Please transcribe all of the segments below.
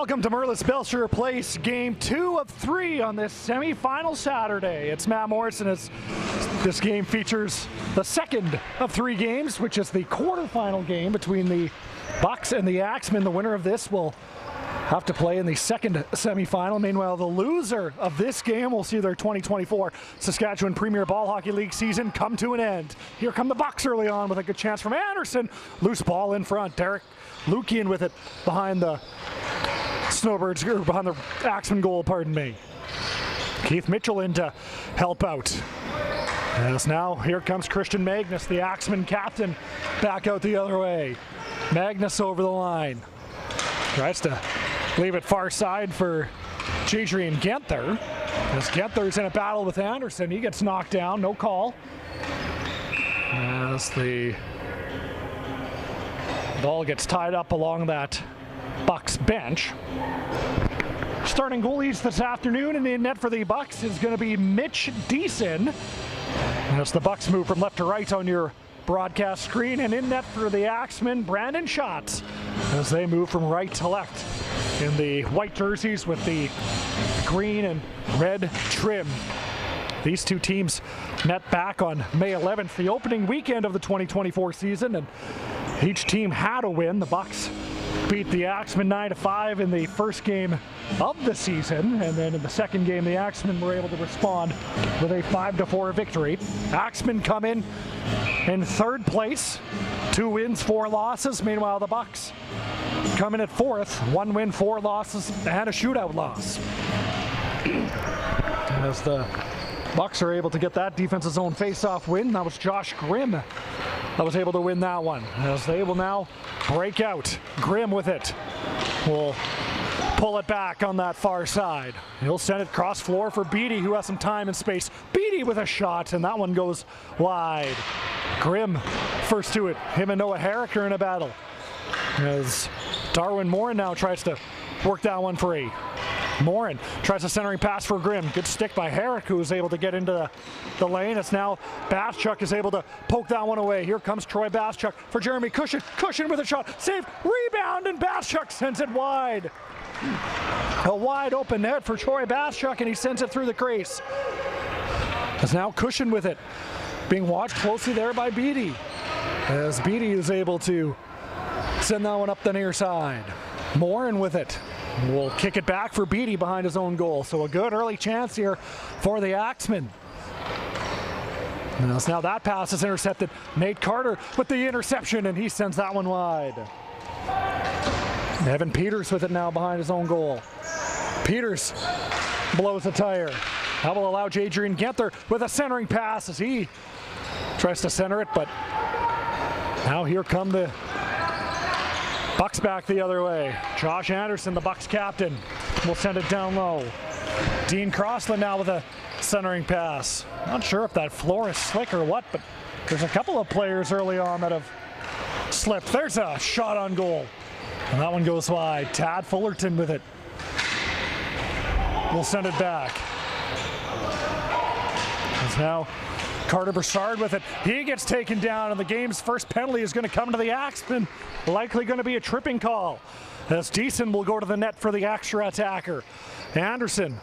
Welcome to Merlis Belcher Place, Game 2 of 3 on this semi-final Saturday. It's Matt Morrison. This game features the second of 3 games, which is the quarterfinal game between the Bucks and the Axemen. The winner of this will have to play in the second semi-final. Meanwhile, the loser of this game will see their 2024 Saskatchewan Premier Ball Hockey League season come to an end. Here come the Bucks early on with a good chance from Anderson. Loose ball in front. Derek Lukian with it behind the Snowbirds, or behind the Axemen goal, pardon me. Keith Mitchell in to help out. As now, here comes Christian Magnus, the Axemen captain, back out the other way. Magnus over the line. Tries to leave it far side for Adrian Genther. As Genther's in a battle with Anderson, he gets knocked down, no call. As the ball gets tied up along that Bucks bench. Starting goalies this afternoon and in net for the Bucks is going to be Mitch Deason. As the Bucks move from left to right on your broadcast screen, and in net for the Axemen, Brandon Schatz, as they move from right to left in the white jerseys with the green and red trim. These two teams met back on May 11th, the opening weekend of the 2024 season, and each team had a win. The Bucks beat the Axemen 9-5 in the first game of the season, and then in the second game the Axemen were able to respond with a 5-4 victory. Axemen come in third place, 2 wins, 4 losses. Meanwhile, the Bucks come in at 4th, 1 win, 4 losses, and a shootout loss. As the Bucks are able to get that defensive zone face-off win, that was Josh Grimm that was able to win that one. As they will now break out. Grimm with it will pull it back on that far side. He'll send it cross floor for Beatty, who has some time and space. Beatty with a shot, and that one goes wide. Grimm first to it. Him and Noah Herrick are in a battle. As Darwin Morin now tries to work that one free. Morin tries a centering pass for Grimm. Good stick by Herrick, who was able to get into the lane. It's now Baschuk is able to poke that one away. Here comes Troy Baschuk for Jeremy Cushion. Cushion with a shot. Save, rebound, and Baschuk sends it wide. A wide open net for Troy Baschuk, and he sends it through the crease. It's now Cushion with it. Being watched closely there by Beatty. As Beatty is able to send that one up the near side. Morin with it. Will kick it back for Beatty behind his own goal. So a good early chance here for the Axemen. Now that pass is intercepted. Nate Carter with the interception, and he sends that one wide. Evan Peters with it now behind his own goal. Peters blows a tire. That will allow Adrian Genther with a centering pass as he tries to center it, but now here come the Bucks back the other way. Josh Anderson, the Bucks captain, will send it down low. Dean Crossland now with a centering pass. Not sure if that floor is slick or what, but there's a couple of players early on that have slipped. There's a shot on goal, and that one goes wide. Tad Fullerton with it. We'll send it back. It's now Carter Broussard with it. He gets taken down, and the game's first penalty is going to come to the Axemen. Likely going to be a tripping call, as Deason will go to the net for the extra attacker. Anderson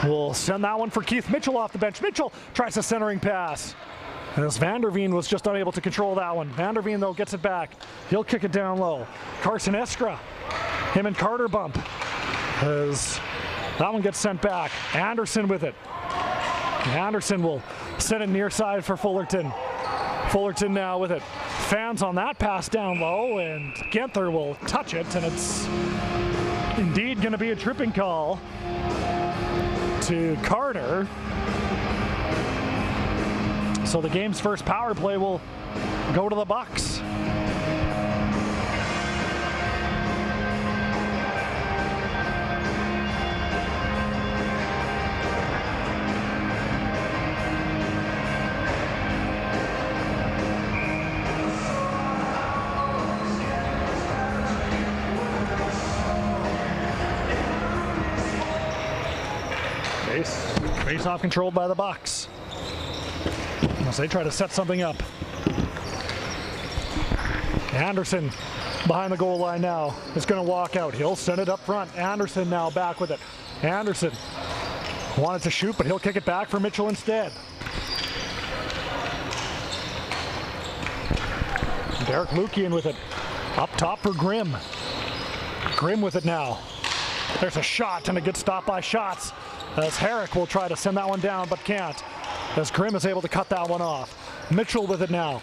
will send that one for Keith Mitchell off the bench. Mitchell tries a centering pass, as Vanderveen was just unable to control that one. Vanderveen, though, gets it back. He'll kick it down low. Carson Eskra, him and Carter bump, as that one gets sent back. Anderson with it. Anderson will send it near side for Fullerton. Fullerton now with it. Fans on that pass down low, and Genther will touch it, and it's indeed going to be a tripping call to Carter. So the game's first power play will go to the Bucks. Face-off controlled by the Bucks as they try to set something up. Anderson behind the goal line now is going to walk out. He'll send it up front. Anderson now back with it. Anderson wanted to shoot, but he'll kick it back for Mitchell instead. Derek Lukian with it. Up top for Grimm. Grimm with it now. There's a shot, and a good stop by Shots, as Herrick will try to send that one down, but can't, as Grimm is able to cut that one off. Mitchell with it now.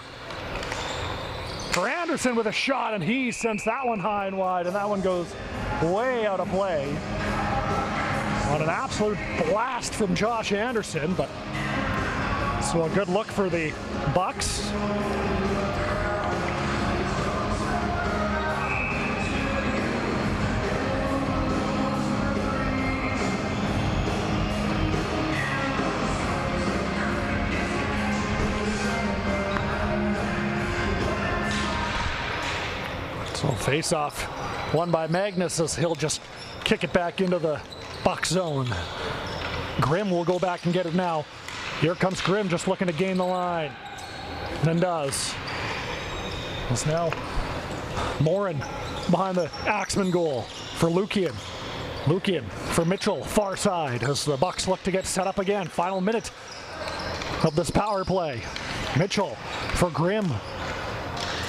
For Anderson with a shot, and he sends that one high and wide, and that one goes way out of play. On an absolute blast from Josh Anderson, but so a good look for the Bucks. So face-off won by Magnus, as he'll just kick it back into the Buck zone. Grimm will go back and get it now. Here comes Grimm, just looking to gain the line. And does. It's now Morin behind the Axemen goal for Lukian. Lukian for Mitchell, far side, as the Bucks look to get set up again. Final minute of this power play. Mitchell for Grimm.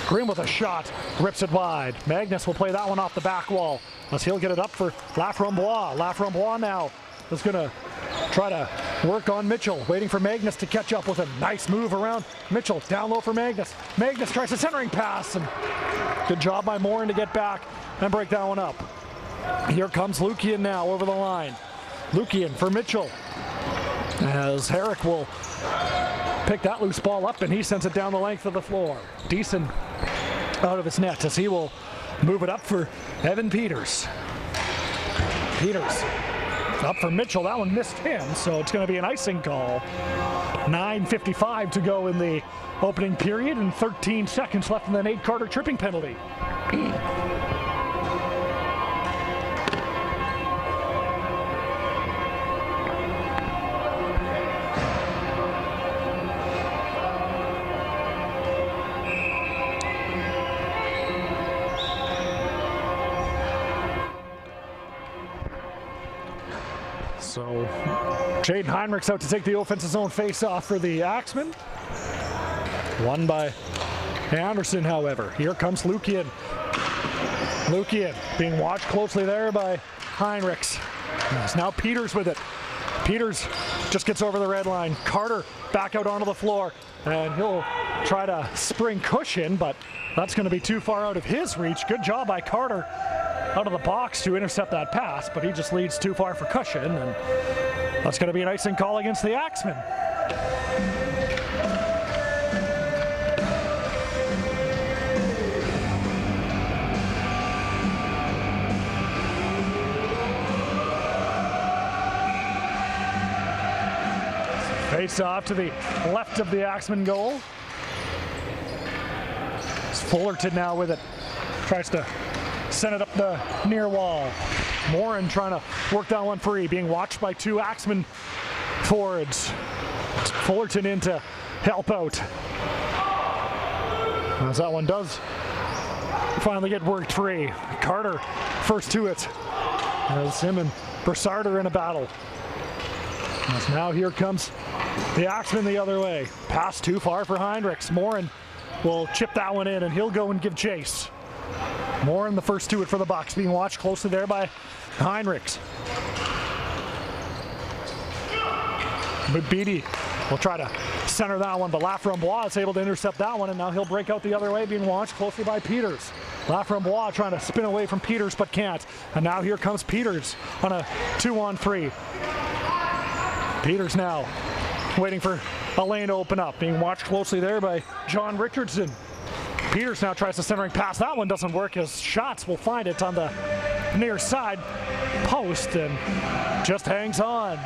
Grimm with a shot, rips it wide. Magnus will play that one off the back wall, as he'll get it up for Laframboise. Laframboise now is going to try to work on Mitchell, waiting for Magnus to catch up with him. Nice move around Mitchell, down low for Magnus. Magnus tries a centering pass, and good job by Morin to get back and break that one up. Here comes Lukian now over the line. Lukian for Mitchell, as Herrick will pick that loose ball up, and he sends it down the length of the floor. Decent out of his net, as he will move it up for Evan Peters. Peters up for Mitchell. That one missed him, so it's going to be an icing call. 9:55 to go in the opening period, and 13 seconds left in the Nate Carter tripping penalty. So Jaden Heinrich's out to take the offensive zone face-off for the Axemen. Won by Anderson, however. Here comes Lukian. Lukian being watched closely there by Heinrichs. It's now Peters with it. Peters just gets over the red line. Carter back out onto the floor, and he'll try to spring cushion, but that's going to be too far out of his reach. Good job by Carter out of the box to intercept that pass, but he just leads too far for cushion, and that's going to be an icing call against the Axemen. Face off to the left of the Axemen goal. It's Fullerton now with it. Tries to send it up the near wall. Morin trying to work that one free, being watched by two Axemen forwards. It's Fullerton in to help out, as that one does finally get worked free. Carter first to it, as him and Broussard are in a battle. As now here comes the Axemen the other way. Pass too far for Heinrichs. Morin will chip that one in, and he'll go and give chase. Morin the first to it for the Bucks, being watched closely there by Heinrichs. But Beatty will try to center that one, but Laframboise is able to intercept that one, and now he'll break out the other way, being watched closely by Peters. Laframboise trying to spin away from Peters, but can't. And now here comes Peters on a 2-on-3. Peters now waiting for a lane to open up, being watched closely there by John Richardson. Peters now tries to centering pass. That one doesn't work, as Shots will find it on the near side post and just hangs on.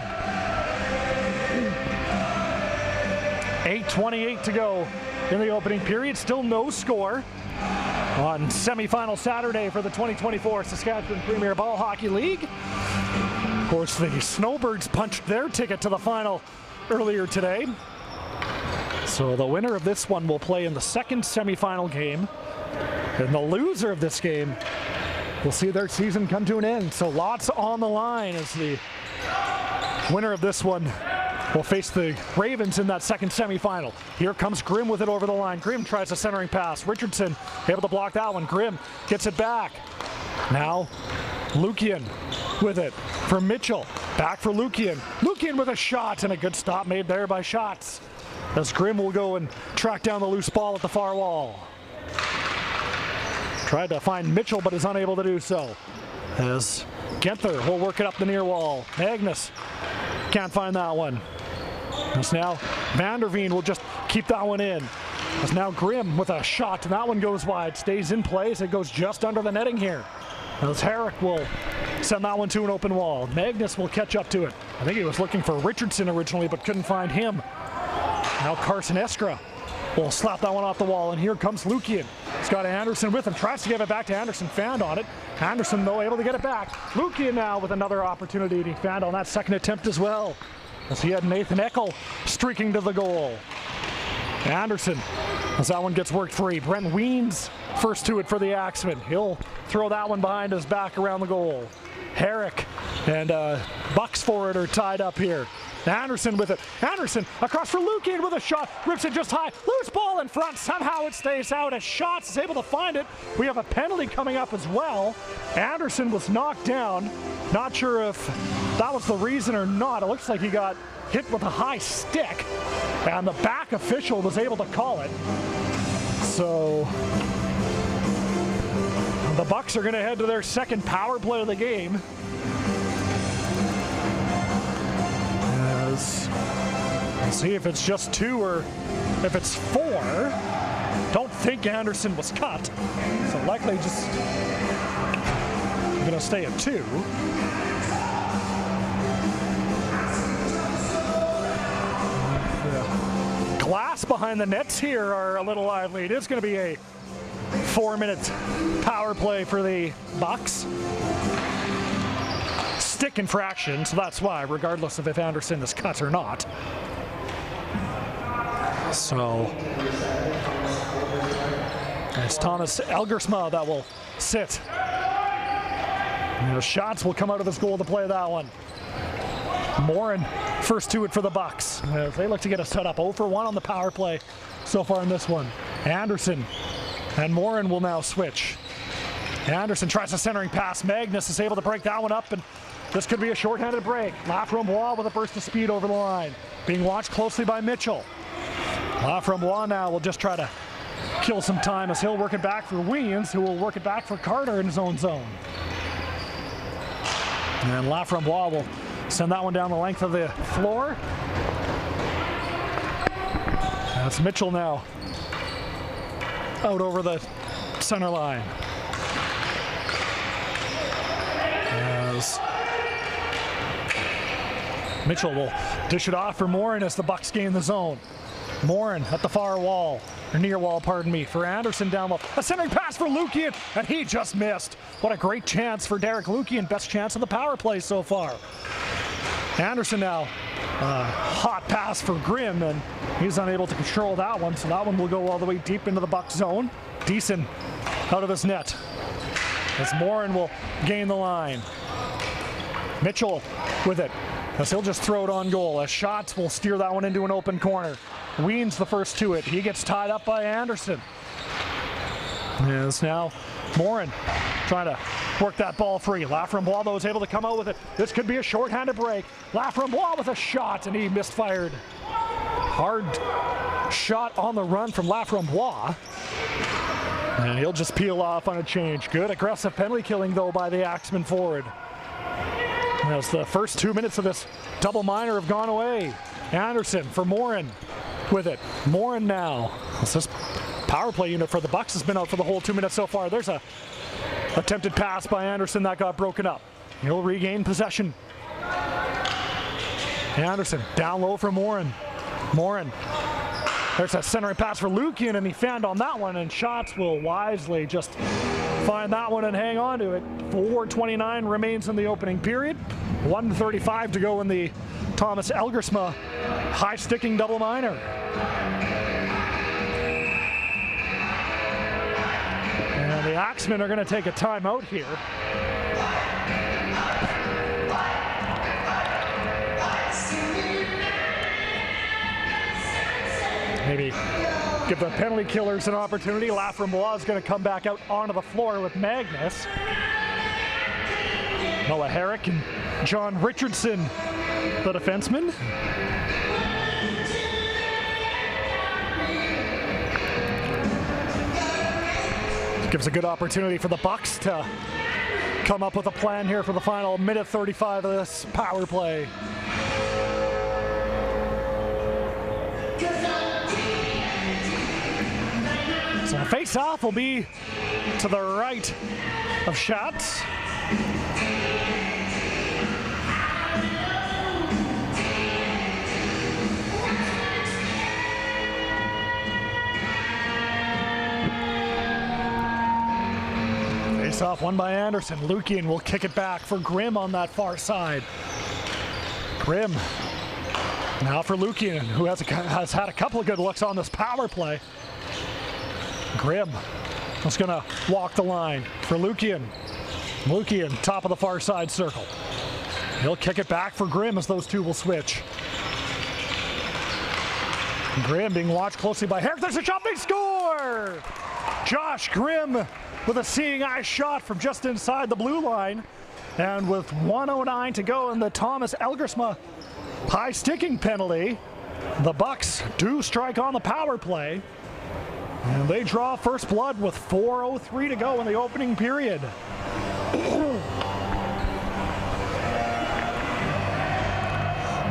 8:28 to go in the opening period. Still no score on semifinal Saturday for the 2024 Saskatchewan Premier Ball Hockey League. Of course, the Snowbirds punched their ticket to the final earlier today. So the winner of this one will play in the second semifinal game, and the loser of this game will see their season come to an end. So lots on the line as the winner of this one will face the Ravens in that second semifinal. Here comes Grimm with it over the line. Grimm tries a centering pass. Richardson able to block that one. Grimm gets it back. Now Lukian with it for Mitchell. Back for Lukian. Lukian with a shot, and a good stop made there by Shots, as Grimm will go and track down the loose ball at the far wall. Tried to find Mitchell, but is unable to do so. As Genther will work it up the near wall. Magnus can't find that one. As now Vanderveen will just keep that one in. As now Grimm with a shot, and that one goes wide. Stays in place. It goes just under the netting here. As Herrick will send that one to an open wall. Magnus will catch up to it. I think he was looking for Richardson originally, but couldn't find him. Now Carson Eskra will slap that one off the wall, and here comes Lukian. He's got Anderson with him, tries to give it back to Anderson, found on it. Anderson, though, able to get it back. Lukian now with another opportunity, and he found on that second attempt as well, as he had Nathan Eckel streaking to the goal. Anderson, as that one gets worked free. Brent Weens first to it for the Axemen. He'll throw that one behind his back around the goal. Herrick and Bucks forward are tied up here. Anderson with it. Anderson across for Lukian with a shot. Rips it just high. Loose ball in front. Somehow it stays out as Shots is able to find it. We have a penalty coming up as well. Anderson was knocked down. Not sure if that was the reason or not. It looks like he got hit with a high stick, and the back official was able to call it. So the Bucks are going to head to their second power play of the game. Let's see if it's just 2 or if it's 4. Don't think Anderson was cut, so likely just going to stay at 2. Yeah. Glass behind the nets here are a little lively. It is going to be a 4-minute power play for the Bucks. Stick infraction, so that's why, regardless of if Anderson is cut or not. So it's Thomas Elgersma that will sit. Shots will come out of his goal to play that one. Morin first to it for the Bucks. They look to get a set up 0 for 1 on the power play so far in this one. Anderson and Morin will now switch. Anderson tries a centering pass. Magnus is able to break that one up, and this could be a shorthanded break. Laframboise with a burst of speed over the line, being watched closely by Mitchell. Laframboise now will just try to kill some time as he'll work it back for Weens, who will work it back for Carter in his own zone. And Laframboise will send that one down the length of the floor. That's Mitchell now out over the center line. As Mitchell will dish it off for Morin as the Bucks gain the zone. Morin at the far wall, or near wall, pardon me, for Anderson down low. A centering pass for Lukian, and he just missed. What a great chance for Derek Lukian. Best chance of the power play so far. Anderson now, hot pass for Grimm, and he's unable to control that one, so that one will go all the way deep into the Bucks zone. Deason out of his net, as Morin will gain the line. Mitchell with it, as he'll just throw it on goal, as Shots will steer that one into an open corner. Weens the first to it. He gets tied up by Anderson. Yes, now Morin trying to work that ball free. Laframboise, though, is able to come out with it. This could be a shorthanded break. Laframboise with a shot, and he misfired. Hard shot on the run from Laframboise. And he'll just peel off on a change. Good aggressive penalty killing, though, by the Axemen forward. As the first 2 minutes of this double minor have gone away. Anderson for Morin with it. Morin now. This power play unit for the Bucks has been out for the whole 2 minutes so far. There's a attempted pass by Anderson that got broken up. He'll regain possession. Anderson down low for Morin. Morin. There's a centering pass for Lukian, and he found on that one, and Shots will wisely just find that one and hang on to it. 4:29 remains in the opening period. 1:35 to go in the Thomas Elgersma high-sticking double minor. Axemen are going to take a timeout here. Maybe give the penalty killers an opportunity. Laframboise is going to come back out onto the floor with Magnus. Noah Herrick and John Richardson, the defenseman. Gives a good opportunity for the Bucks to come up with a plan here for the final minute 35 of this power play. So the face-off will be to the right of Schatz. Face-off won by Anderson. Lukian will kick it back for Grimm on that far side. Grimm now for Lukian, who has had a couple of good looks on this power play. Grimm is going to walk the line for Lukian. Lukian, top of the far side circle. He'll kick it back for Grimm as those two will switch. Grimm being watched closely by Herrick. There's a shot, they score! Josh Grimm with a seeing eye shot from just inside the blue line. And with 1:09 to go in the Thomas Elgersma high sticking penalty, the Bucks do strike on the power play. And they draw first blood with 4:03 to go in the opening period.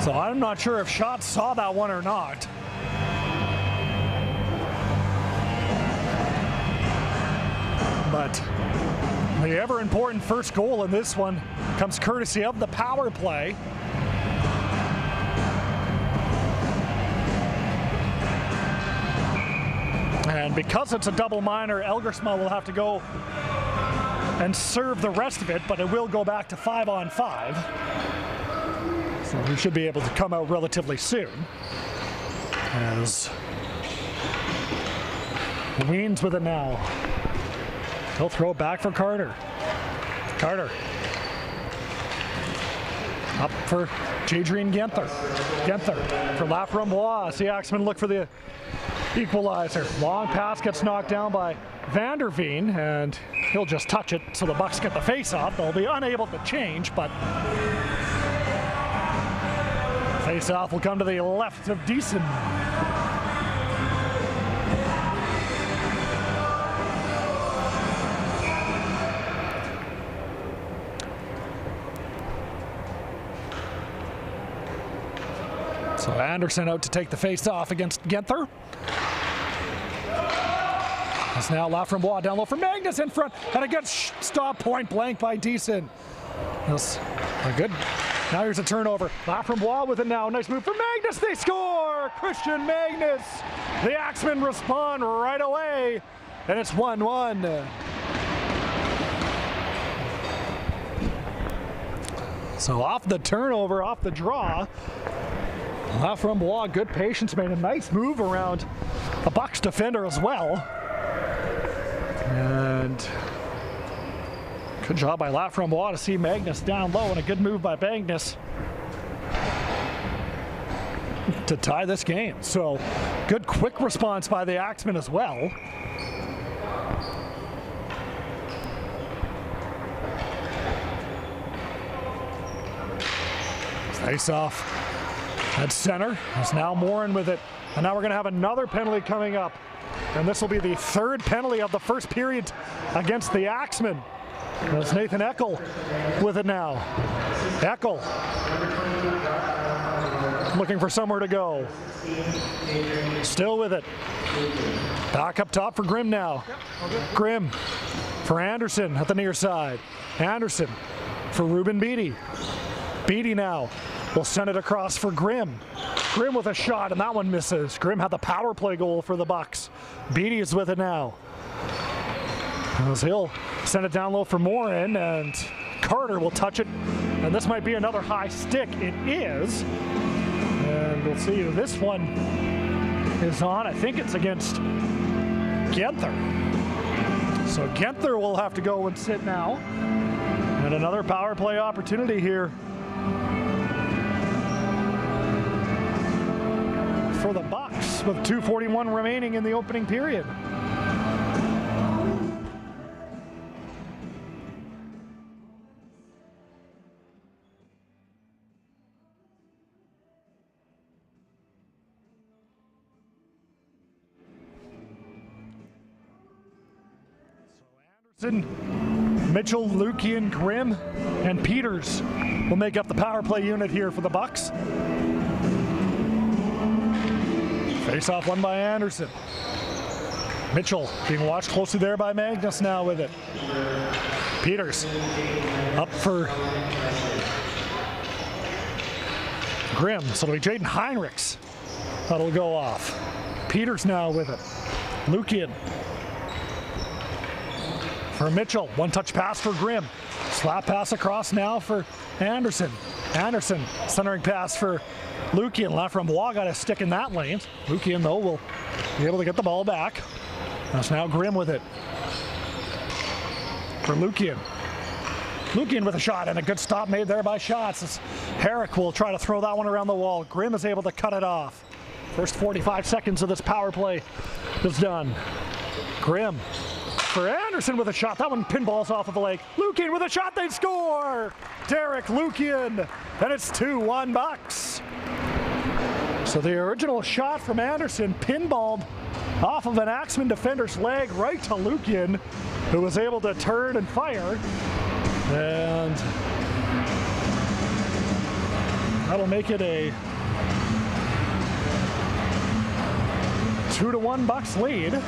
So I'm not sure if Schatz saw that one or not. But the ever important first goal in this one comes courtesy of the power play. And because it's a double minor, Elgersma will have to go and serve the rest of it, but it will go back to 5-on-5. So we should be able to come out relatively soon. As Weens with it now. He'll throw it back for Carter. Carter. Up for Jadrian Genther. Genther for Laframboise. The Axemen look for the equalizer. Long pass gets knocked down by Vanderveen, and he'll just touch it so the Bucks get the face-off. They'll be unable to change, but face-off will come to the left of Deason. So Anderson out to take the face-off against Genther. It's now Laframboise down low for Magnus in front, and it gets stopped point blank by Deason. That's a good. Now here's a turnover. Laframboise with it now. Nice move for Magnus. They score! Christian Magnus. The Axemen respond right away, and it's 1-1. So off the turnover, off the draw, Laframboise, good patience, made a nice move around a Bucks defender as well. And good job by Laframboise to see Magnus down low, and a good move by Magnus to tie this game. So good quick response by the Axemen as well. Face off at center. It's now Morin with it. And now we're going to have another penalty coming up. And this will be the third penalty of the first period against the Axemen. That's Nathan Eckel with it now. Eckel looking for somewhere to go. Still with it. Back up top for Grimm now. Grimm for Anderson at the near side. Anderson for Ruben Beatty. Beatty now will send it across for Grimm. Grimm with a shot, and that one misses. Grimm had the power play goal for the Bucks. Beatty is with it now. As he'll send it down low for Morin, and Carter will touch it. And this might be another high stick. It is. And we'll see who this one is on. I think it's against Genther. So Genther will have to go and sit now. And another power play opportunity here for the Bucks with 2:41 remaining in the opening period. So Anderson, Mitchell, Lukian, Grimm, and Peters will make up the power play unit here for the Bucks. Face-off won by Anderson. Mitchell being watched closely there by Magnus now with it. Peters up for Grimm. So it'll be Jaden Heinrichs that'll go off. Peters now with it. Lukian for Mitchell. One-touch pass for Grimm. Slap pass across now for Anderson. Anderson centering pass for Lukian. Laframboise got a stick in that lane. Lukian, though, will be able to get the ball back. That's now Grimm with it. For Lukian. Lukian with a shot, and a good stop made there by Shots. As Herrick will try to throw that one around the wall. Grimm is able to cut it off. First 45 seconds of this power play is done. Grimm for Anderson with a shot. That one pinballs off of the leg. Lukian with a shot. They score! Derek Lukian, and it's 2-1 Bucks. So the original shot from Anderson pinballed off of an Axemen defender's leg right to Lukian, who was able to turn and fire. And that'll make it a 2-1 Bucks lead.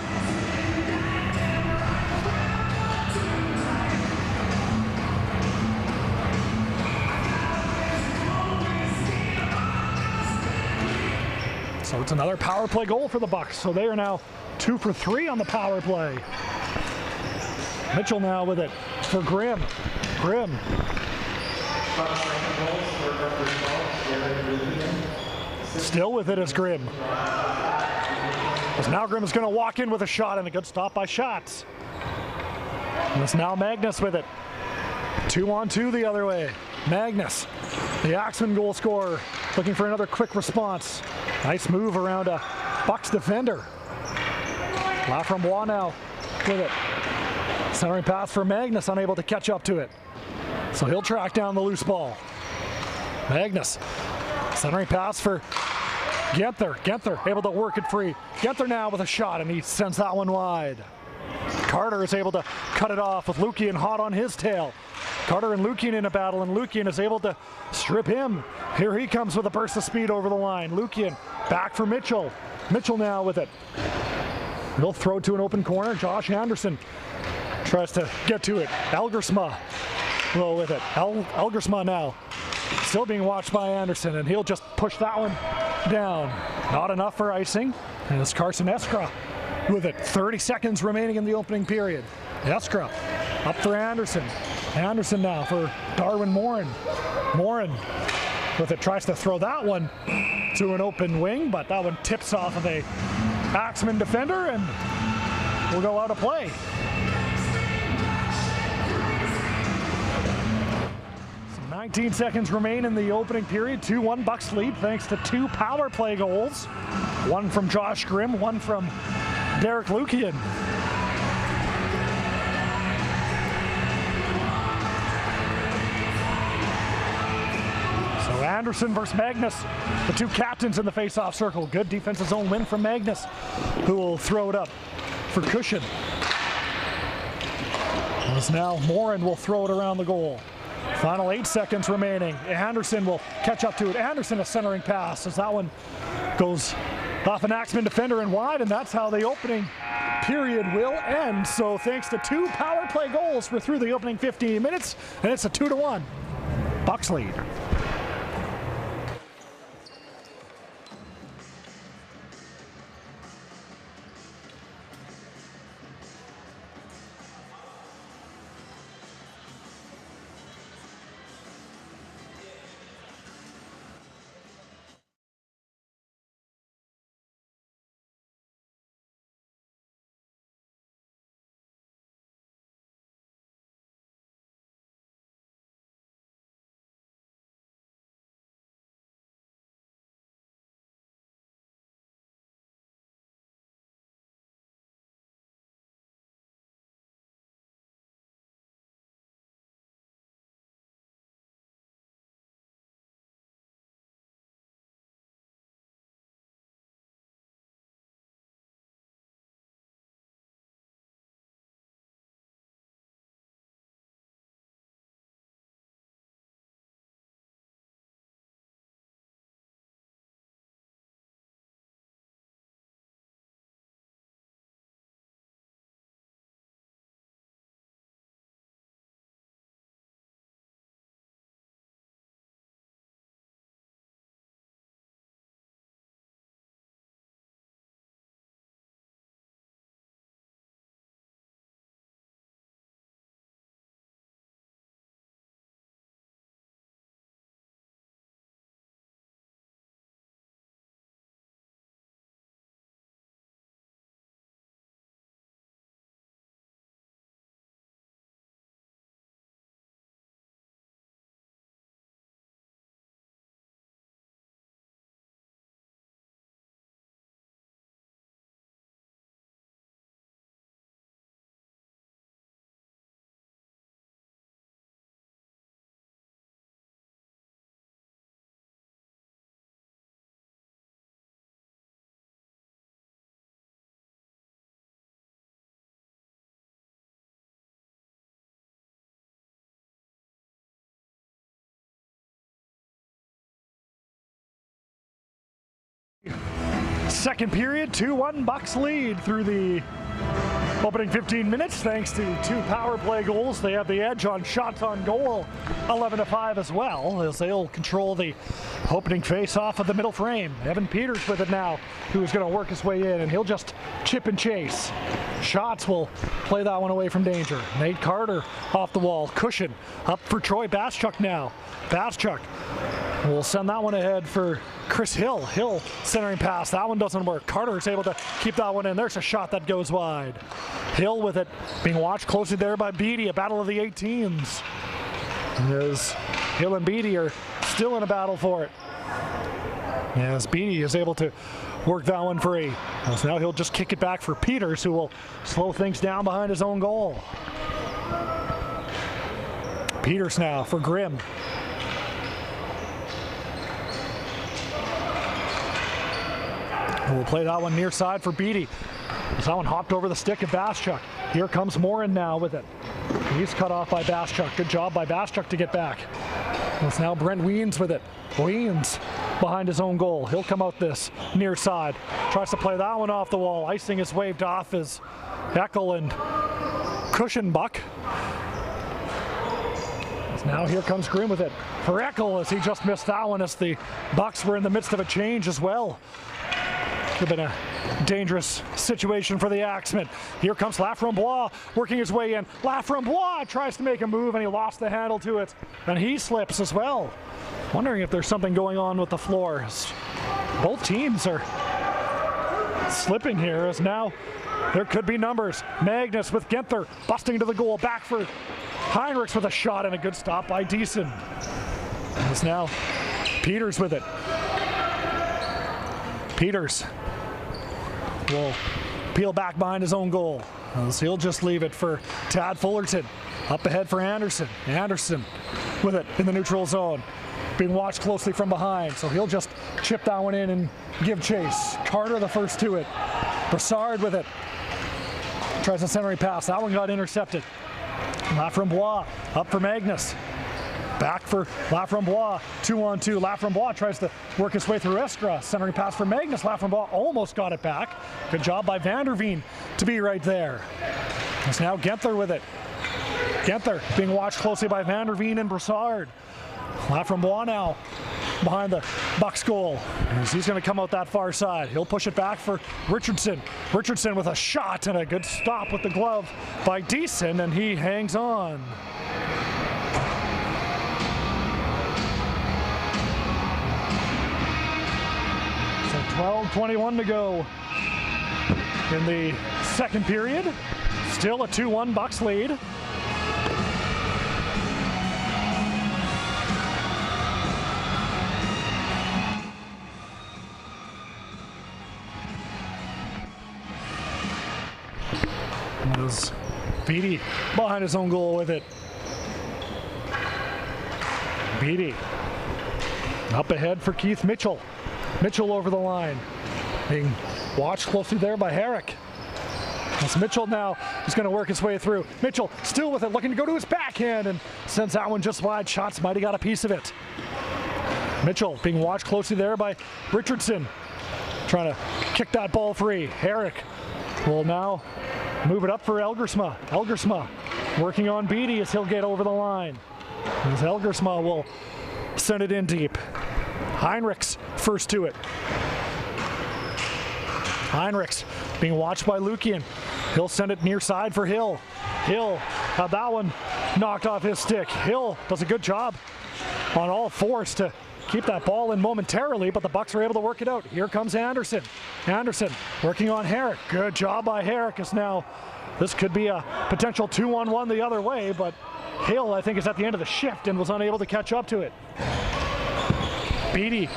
So it's another power play goal for the Bucks. So they are now 2 for 3 on the power play. Mitchell now with it for Grimm. Grimm. Still with it is Grimm. As now Grimm is going to walk in with a shot, and a good stop by Shots. And it's now Magnus with it. 2-on-2 the other way. Magnus, the Axemen goal scorer, looking for another quick response. Nice move around a Bucks defender. Laframboise now with it. Centering pass for Magnus, unable to catch up to it. So he'll track down the loose ball. Magnus, centering pass for Genther. Genther able to work it free. Genther now with a shot, and he sends that one wide. Carter is able to cut it off with Lukian hot on his tail. Carter and Lukian in a battle, and Lukian is able to strip him. Here he comes with a burst of speed over the line. Lukian back for Mitchell. Mitchell now with it. He'll throw to an open corner. Josh Anderson tries to get to it. Elgersma will with it. Elgersma now still being watched by Anderson, and he'll just push that one down. Not enough for icing. And it's Carson Eskra with it. 30 seconds remaining in the opening period. Eskra up for Anderson. Anderson now for Darwin Morin. Morin with it, tries to throw that one to an open wing, but that one tips off of a Axemen defender and will go out of play. So 19 seconds remain in the opening period. 2-1 Bucks lead thanks to 2 power play goals. One from Josh Grimm, one from Derek Lukian. So Anderson versus Magnus, the 2 captains in the face-off circle. Good defensive zone win from Magnus, who will throw it up for cushion. As now Morin will throw it around the goal. Final 8 seconds remaining. Anderson will catch up to it. Anderson a centering pass as that one goes off an Axemen defender and wide, and that's how the opening period will end. So thanks to 2 power play goals, we're through the opening 15 minutes, and it's a 2-1 Bucks lead. Second period, 2-1 Bucks lead through the opening 15 minutes thanks to 2 power play goals. They have the edge on shots on goal, 11-5 as well, as they'll control the opening face-off of the middle frame. Evan Peters with it now, who is going to work his way in, and he'll just chip and chase. Shots will play that one away from danger. Nate Carter off the wall. Cushion up for Troy Baschuk now. Baschuk will send that one ahead for Chris Hill. Hill centering pass. That one doesn't work. Carter is able to keep that one in. There's a shot that goes wide. Hill with it, being watched closely there by Beatty. A battle of the 18s. As Hill and Beatty are still in a battle for it. As Beatty is able to work that one free. So now he'll just kick it back for Peters, who will slow things down behind his own goal. Peters now for Grimm. We'll play that one near side for Beatty. That one hopped over the stick of Baschuk. Here comes Morin now with it. He's cut off by Baschuk. Good job by Baschuk to get back. It's now Brent Weens with it. Weens behind his own goal. He'll come out this near side. Tries to play that one off the wall. Icing is waved off as Eckel and Cushionbuck. Now here comes Grimm with it for Eckel, as he just missed that one, as the Bucks were in the midst of a change as well. Could have been a dangerous situation for the Axemen. Here comes Laframboise working his way in. Laframboise tries to make a move, and he lost the handle to it, and he slips as well. Wondering if there's something going on with the floor. Both teams are slipping here, as now there could be numbers. Magnus with Genther busting to the goal. Back for Heinrichs with a shot, and a good stop by Deason. It's now Peters with it. Peters will peel back behind his own goal. So he'll just leave it for Tad Fullerton. Up ahead for Anderson. Anderson with it in the neutral zone. Being watched closely from behind, so he'll just chip that one in and give chase. Carter the first to it. Brassard with it. Tries a centering pass. That one got intercepted. Laframboise up for Magnus. Back for Laframboise, 2-on-2. Laframboise tries to work his way through Estra. Centering pass for Magnus. Laframboise almost got it back. Good job by Vanderveen to be right there. It's now Genther with it. Genther being watched closely by Vanderveen and Brassard. Laframboise now behind the Bucks goal. He's going to come out that far side. He'll push it back for Richardson. Richardson with a shot and a good stop with the glove by Deason, and he hangs on. So 12:21 to go in the second period. Still a 2-1 Bucks lead. As Beatty behind his own goal with it. Beatty up ahead for Keith Mitchell. Mitchell over the line. Being watched closely there by Herrick. As Mitchell now is going to work his way through. Mitchell still with it, looking to go to his backhand, and sends that one just wide. Shots might have got a piece of it. Mitchell being watched closely there by Richardson. Trying to kick that ball free. Herrick will now move it up for Elgersma. Elgersma working on Beatty as he'll get over the line. As Elgersma will send it in deep. Heinrichs first to it. Heinrichs being watched by Lukian. He'll send it near side for Hill. Hill had that one knocked off his stick. Hill does a good job on all fours to keep that ball in momentarily, but the Bucks are able to work it out. Here comes Anderson. Anderson working on Herrick. Good job by Herrick, as now this could be a potential 2-on-1 the other way, but Hill, I think, is at the end of the shift and was unable to catch up to it. Beatty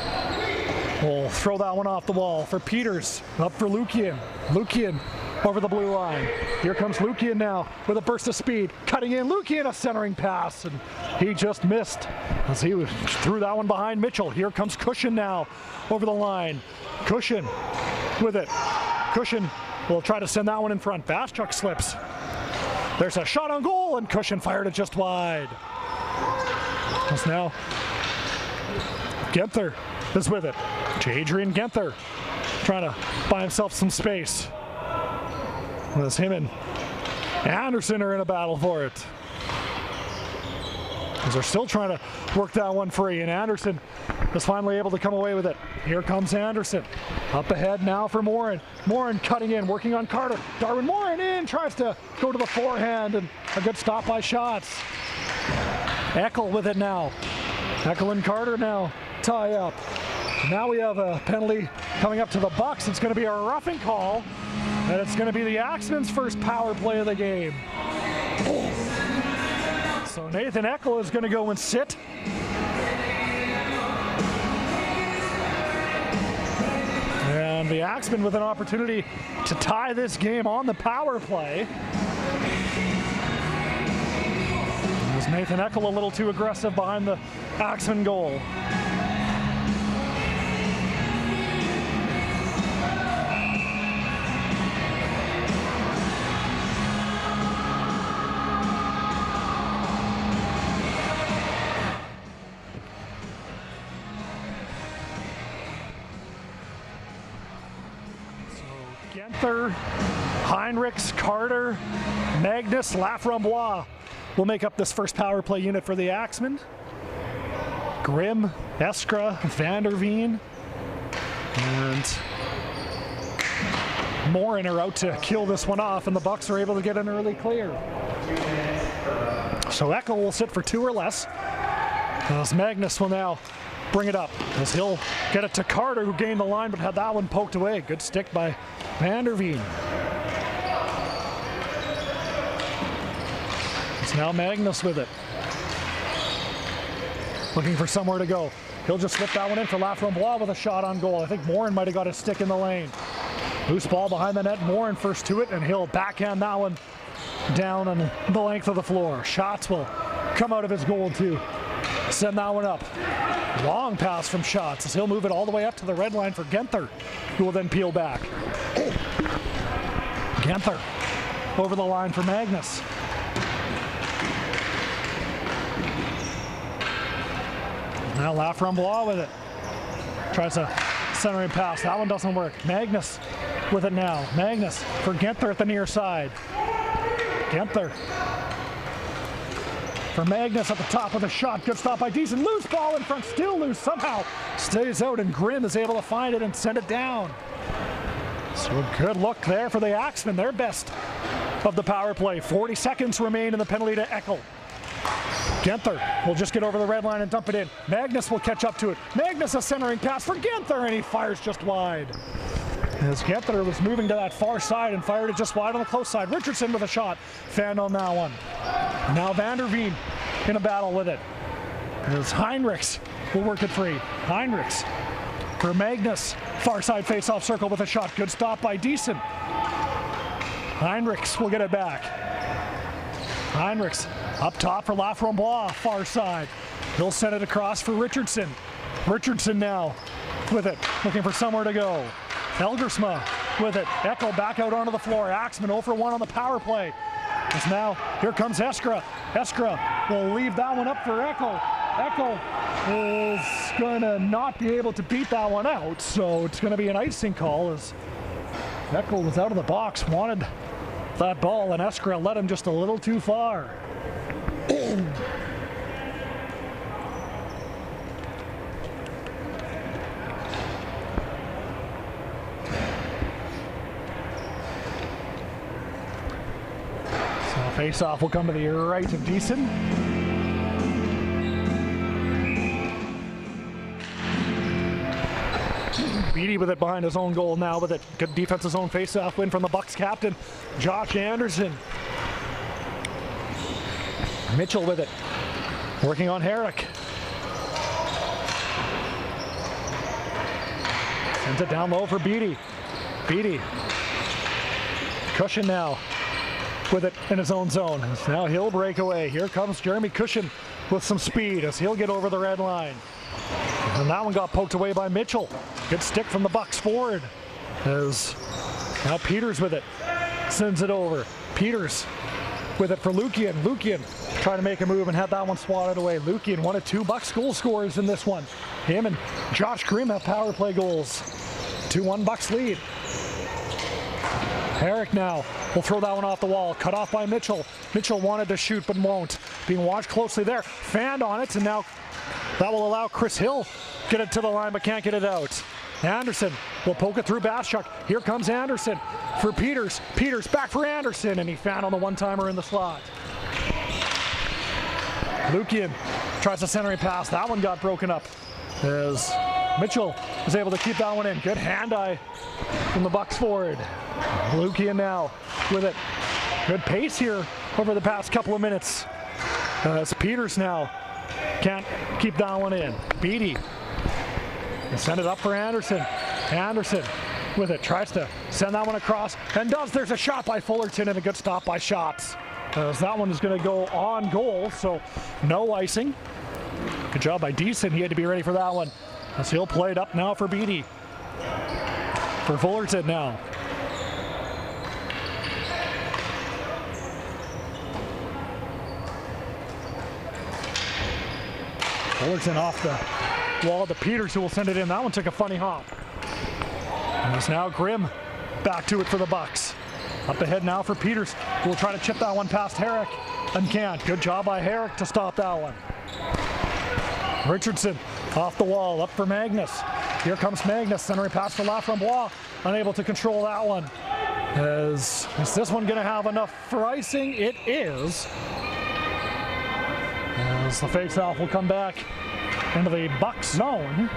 will throw that one off the wall for Peters. Up for Lukian. Lukian over the blue line. Here comes Lukian now with a burst of speed. Cutting in. Lukian, a centering pass, and he just missed as he threw that one behind Mitchell. Here comes Cushion now over the line. Cushion with it. Cushion will try to send that one in front. Baschuk slips. There's a shot on goal, and Cushion fired it just wide. As now Genther is with it. To Adrian Genther. trying to buy himself some space. As him and Anderson are in a battle for it. As they're still trying to work that one free, and Anderson is finally able to come away with it. Here comes Anderson. Up ahead now for Morin. Morin cutting in, working on Carter. Darwin Morin in, tries to go to the forehand, and a good stop by Shots. Eckel with it now. Eckel and Carter now tie up. Now we have a penalty coming up to the Bucks. It's going to be a roughing call, and it's going to be the Axemen's first power play of the game. So Nathan Eckel is going to go and sit. And the Axemen with an opportunity to tie this game on the power play. Was Nathan Eckel a little too aggressive behind the Axemen goal? Genther, Heinrichs, Carter, Magnus, Laframboise will make up this first power play unit for the Axemen. Grimm, Eskra, Vanderveen, and Morin are out to kill this one off, and the Bucks are able to get an early clear. So Eckel will sit for 2 or less, as Magnus will now bring it up, as he'll get it to Carter, who gained the line but had that one poked away. Good stick by Vanderveen. It's now Magnus with it. Looking for somewhere to go. He'll just slip that one in for Laframboise with a shot on goal. I think Morin might have got his stick in the lane. Loose ball behind the net. Morin first to it, and he'll backhand that one down on the length of the floor. Shots will come out of his goal to send that one up. Long pass from Shots as he'll move it all the way up to the red line for Genther, who will then peel back. Genther over the line for Magnus. Now Laframboise with it. Tries a centering pass. That one doesn't work. Magnus with it now. Magnus for Genther at the near side. Genther for Magnus at the top of the shot. Good stop by Deason. Loose ball in front. Still loose. Somehow stays out, and Grimm is able to find it and send it down. So a good look there for the Axemen. Their best of the power play. 40 seconds remain in the penalty to Eckel. Genther will just get over the red line and dump it in. Magnus will catch up to it. Magnus a centering pass for Genther, and he fires just wide. As Genther was moving to that far side and fired it just wide on the close side. Richardson with a shot. Fanned on that one. Now Vanderveen in a battle with it. As Heinrichs will work it free. Heinrichs for Magnus. Far side face-off circle with a shot. Good stop by Deason. Heinrichs will get it back. Heinrichs up top for Laframboise, far side. He'll send it across for Richardson. Richardson now with it, looking for somewhere to go. Elgersma with it. Eckel back out onto the floor. Axemen 0 for 1 on the power play. As now, here comes Eskra. Eskra will leave that one up for Eckel. Eckel is going to not be able to beat that one out, so it's going to be an icing call as Eckel was out of the box, wanted that ball, and Eskra led him just a little too far. So face-off will come to the right of Deason. Beatty with it behind his own goal now with it. Good defensive zone face-off win from the Bucks captain, Josh Anderson. Mitchell with it, working on Herrick. Sends it down low for Beatty. Beatty. Cushion now with it in his own zone. Now he'll break away. Here comes Jeremy Cushion with some speed as he'll get over the red line. And that one got poked away by Mitchell. Good stick from the Bucks forward. As now Peters with it. Sends it over. Peters with it for Lukian. Lukian trying to make a move and had that one swatted away. Lukian, one of 2 Bucks goal scorers in this one. Him and Josh Grimm have power play goals. 2-1 Bucks lead. Herrick now will throw that one off the wall. Cut off by Mitchell. Mitchell wanted to shoot but won't. Being watched closely there. Fanned on it, and now that will allow Chris Hill get it to the line but can't get it out. Anderson will poke it through Baschuk. Here comes Anderson for Peters. Peters back for Anderson, and he found on the one-timer in the slot. Lukian tries a centering pass. That one got broken up as Mitchell is able to keep that one in. Good hand-eye from the Bucks forward. Lukian now with it. Good pace here over the past couple of minutes. As Peters now can't keep that one in. Beattie will send it up for Anderson. Anderson with it, tries to send that one across, and does. There's a shot by Fullerton and a good stop by Shots. As that one is going to go on goal, so no icing. Good job by Deason. He had to be ready for that one. As he'll play it up now for Beattie. For Fullerton now. Fullerton off the wall to Peters, who will send it in. That one took a funny hop. And it's now Grimm back to it for the Bucks. Up ahead now for Peters, who will try to chip that one past Herrick and can't. Good job by Herrick to stop that one. Richardson off the wall, up for Magnus. Here comes Magnus, centering pass for Laframboise, unable to control that one. Is this one going to have enough for icing? It is. As the face-off will come back into the Bucks zone.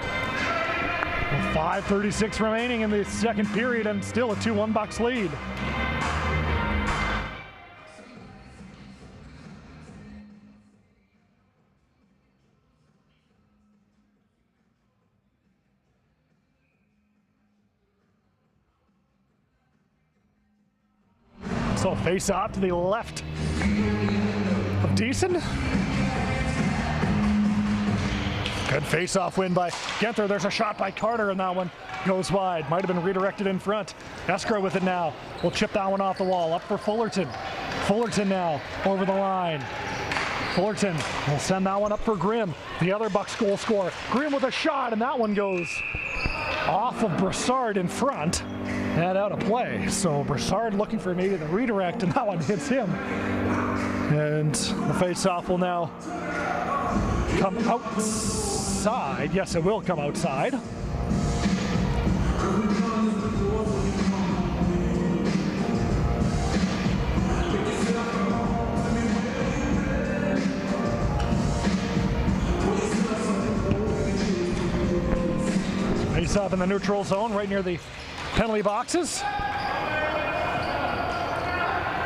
With 5:36 remaining in the second period and still a 2-1 Bucks lead. So face off to the left of Deason. Good face-off win by Genther. There's a shot by Carter, and that one goes wide. Might have been redirected in front. Eskra with it now. We'll chip that one off the wall. Up for Fullerton. Fullerton now over the line. Fullerton will send that one up for Grimm, the other Bucks goal scorer. Grimm with a shot, and that one goes off of Brassard in front and out of play. So Brassard looking for maybe the redirect, and that one hits him. And the face-off will now come outside. Yes, it will come outside. Face off in the neutral zone, right near the penalty boxes.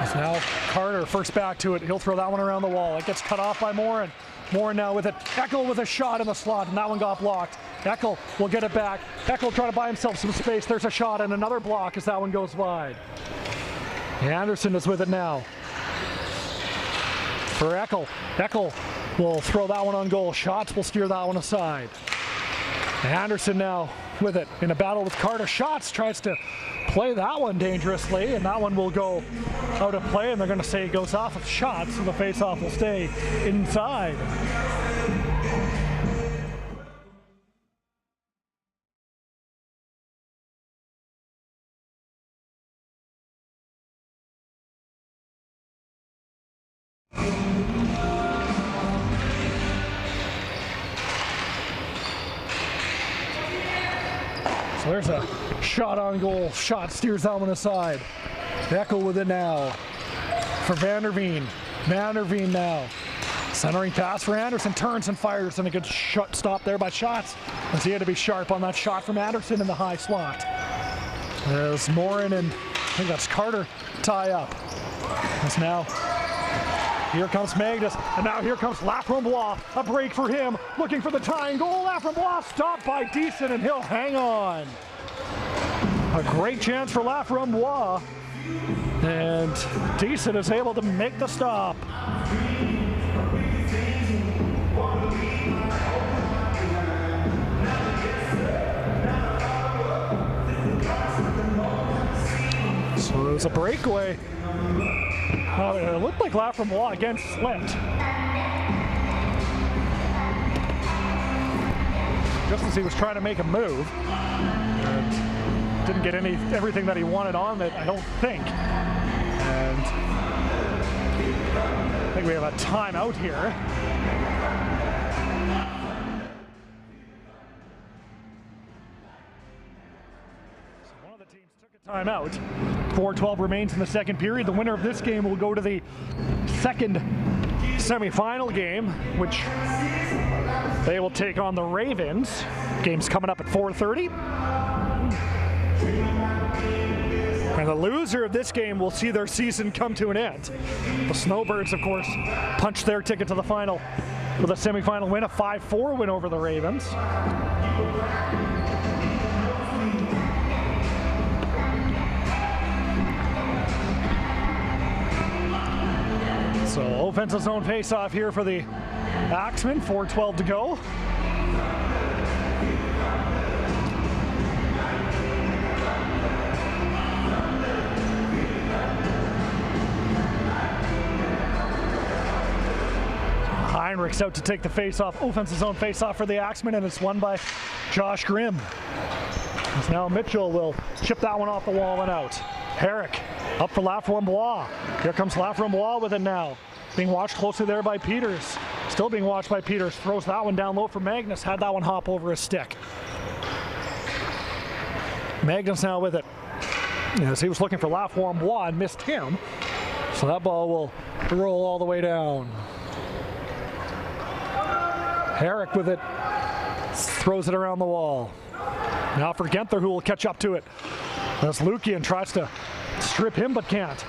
It's now Carter first back to it. He'll throw that one around the wall. It gets cut off by Morin. Morin now with it. Eckel with a shot in the slot, and that one got blocked. Eckel will get it back. Eckel trying to buy himself some space. There's a shot and another block as that one goes wide. Anderson is with it now. For Eckel. Eckel will throw that one on goal. Shots will steer that one aside. Anderson now with it in a battle with Carter. Shots tries to play that one dangerously, and that one will go out of play, and they're going to say it goes off of Shots, so the face-off will stay inside. So there's a shot on goal. Shot steers that one aside. Eckel with it now for Vanderveen. Vanderveen now. Centering pass for Anderson. Turns and fires, and a good shot stop there by Shots, as he had to be sharp on that shot from Anderson in the high slot. As Morin and I think that's Carter tie up. As now here comes Magnus, and now here comes Laframboise. A break for him, looking for the tying goal. Laframboise stopped by Deason, and he'll hang on. A great chance for Laframboise, and Deason is able to make the stop. So it was a breakaway. It looked like Laframboise again slipped. Just as he was trying to make a move. And didn't get everything that he wanted on it, I don't think. And I think we have a timeout here. So one of the teams took a timeout. 4:12 remains in the second period. The winner of this game will go to the second semifinal game, which they will take on the Ravens. Game's coming up at 4:30. And the loser of this game will see their season come to an end. The Snowbirds, of course, punched their ticket to the final with a semifinal win, a 5-4 win over the Ravens. So offensive zone face-off here for the Axemen, 4:12 to go. Heinrich's out to take the face-off, offensive zone face-off for the Axemen, and it's won by Josh Grimm. As now Mitchell will chip that one off the wall and out. Herrick up for Laframboise. Here comes Laframboise with it now. Being watched closely there by Peters. Still being watched by Peters. Throws that one down low for Magnus. Had that one hop over his stick. Magnus now with it. As he was looking for Laframboise and missed him. So that ball will roll all the way down. Herrick with it. Throws it around the wall. Now for Genther, who will catch up to it. As Lukian tries to strip him but can't.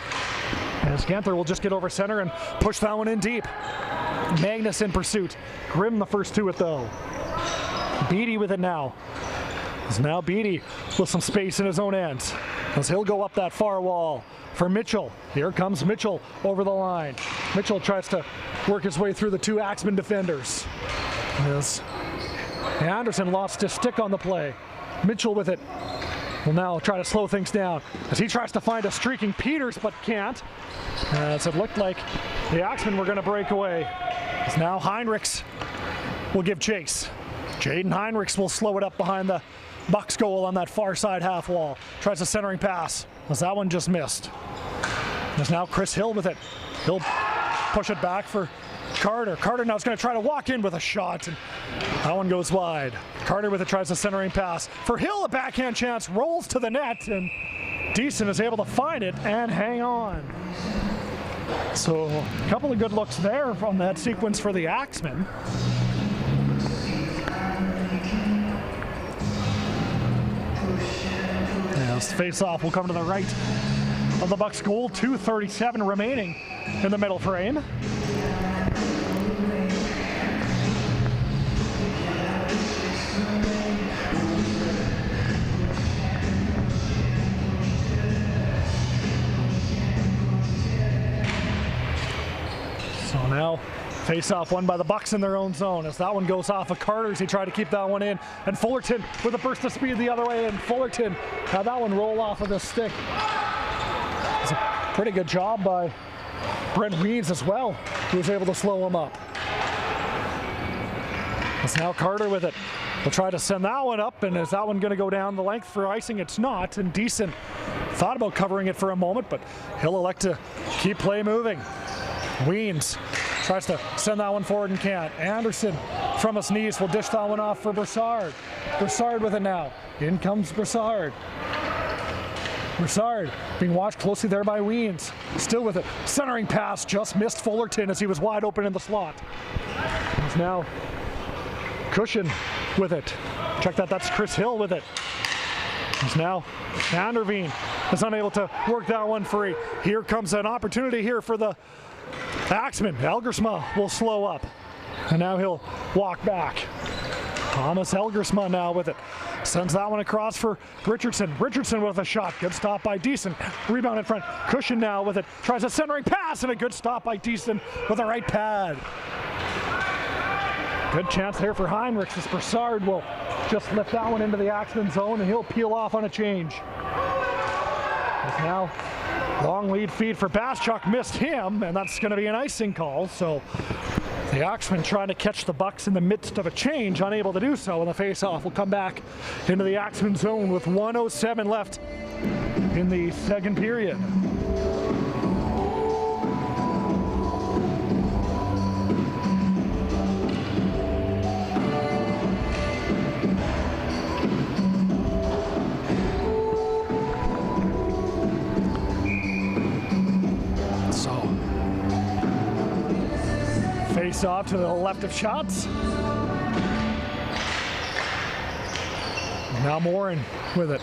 As Genther will just get over center and push that one in deep. Magnus in pursuit. Grimm the first to it though. Beatty with it now. As now Beatty with some space in his own end. As he'll go up that far wall for Mitchell. Here comes Mitchell over the line. Mitchell tries to work his way through the two Axemen defenders. As Anderson lost his stick on the play. Mitchell with it. Will now try to slow things down as he tries to find a streaking Peters but can't. As it looked like the Axemen were going to break away. As now Heinrichs will give chase. Jaden Heinrichs will slow it up behind the Bucks goal on that far side half wall. Tries a centering pass as that one just missed. There's now Chris Hill with it. He'll push it back for Carter. Carter now is going to try to walk in with a shot, and that one goes wide. Carter with it tries a centering pass. For Hill, a backhand chance, rolls to the net, and Deason is able to find it and hang on. So a couple of good looks there from that sequence for the Axemen. This face-off will come to the right of the Bucks goal. 2:37 remaining in the middle frame. So now face-off won by the Bucks in their own zone as that one goes off of Carter's. He tried to keep that one in, and Fullerton with a burst of speed the other way, and Fullerton had that one roll off of the stick. It's a pretty good job by Brent Weeds as well, who was able to slow him up. It's now Carter with it. We'll try to send that one up, and is that one going to go down the length for icing? It's not, and Deason thought about covering it for a moment, but he'll elect to keep play moving. Weens tries to send that one forward and can't. Anderson from his knees will dish that one off for Broussard. Broussard with it now. In comes Broussard. Broussard being watched closely there by Weens. Still with it. Centering pass just missed Fullerton as he was wide open in the slot. It's now Cushion with it. Check that, that's Chris Hill with it. It's now Vanderveen is unable to work that one free. Here comes an opportunity here for the Axemen. Elgersma will slow up, and now he'll walk back. Thomas Elgersma now with it. Sends that one across for Richardson. Richardson with a shot. Good stop by Deason. Rebound in front. Cushion now with it. Tries a centering pass, and a good stop by Deason with a right pad. Good chance there for Heinrichs as Broussard will just lift that one into the Axemen zone, and he'll peel off on a change. It's now long lead feed for Baschuk, missed him, and that's going to be an icing call. So The Axemen trying to catch the Bucks in the midst of a change, unable to do so, and the face-off will come back into the Axemen zone with 1:07 left in the second period. Face off to the left of shots. Now Morin with it.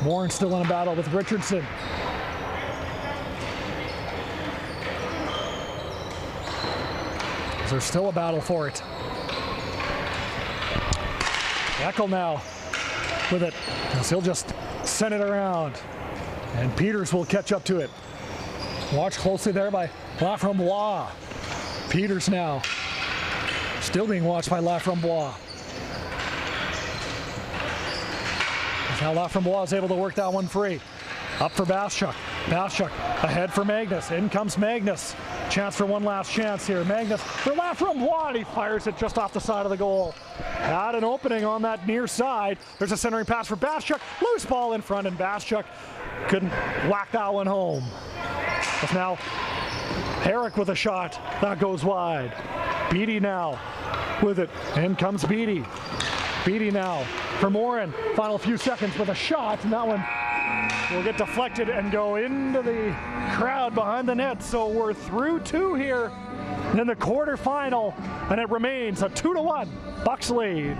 Morin still in a battle with Richardson. There's still a battle for it. Eckel now with it. He'll just send it around. And Peters will catch up to it. Watched closely there by Laframboise. Peters now still being watched by Laframboise. Now Laframboise is able to work that one free. Up for Baschuk. Baschuk ahead for Magnus. In comes Magnus. Chance for one last chance here. Magnus for Laframboise. He fires it just off the side of the goal. Had an opening on that near side. There's a centering pass for Baschuk. Loose ball in front, and Baschuk couldn't whack that one home. But now Herrick with a shot. That goes wide. Beatty now with it. In comes Beatty. Beatty now for Morin. Final few seconds with a shot, and that one will get deflected and go into the crowd behind the net. So we're through two here in the quarterfinal, and it remains a 2-1 Bucks lead.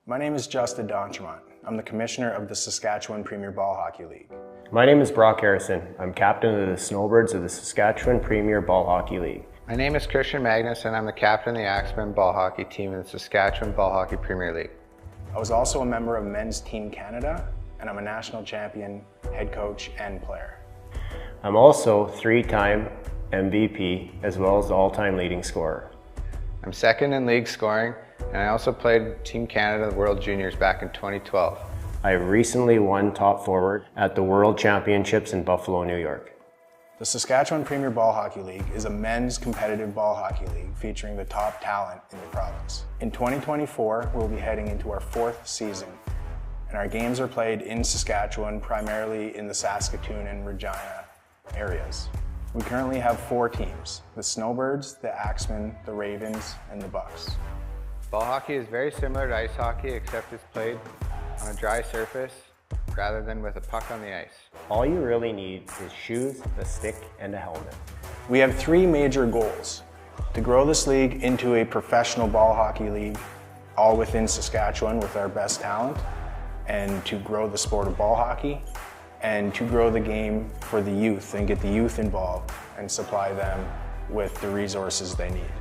My name is Justin D'Entremont. I'm the commissioner of the Saskatchewan Premier Ball Hockey League. My name is Brock Harrison. I'm captain of the Snowbirds of the Saskatchewan Premier Ball Hockey League. My name is Christian Magnus, and I'm the captain of the Axemen ball hockey team in the Saskatchewan Ball Hockey Premier League. I was also a member of Men's Team Canada, and I'm a national champion, head coach, and player. I'm also 3-time MVP, as well as the all-time leading scorer. I'm second in league scoring, and I also played Team Canada World Juniors back in 2012. I recently won top forward at the World Championships in Buffalo, New York. The Saskatchewan Premier Ball Hockey League is a men's competitive ball hockey league featuring the top talent in the province. In 2024, we'll be heading into our 4th season, and our games are played in Saskatchewan, primarily in the Saskatoon and Regina areas. We currently have 4 teams: the Snowbirds, the Axemen, the Ravens, and the Bucks. Ball hockey is very similar to ice hockey, except it's played on a dry surface rather than with a puck on the ice. All you really need is shoes, a stick, and a helmet. We have 3 major goals: to grow this league into a professional ball hockey league, all within Saskatchewan with our best talent, and to grow the sport of ball hockey, and to grow the game for the youth and get the youth involved and supply them with the resources they need.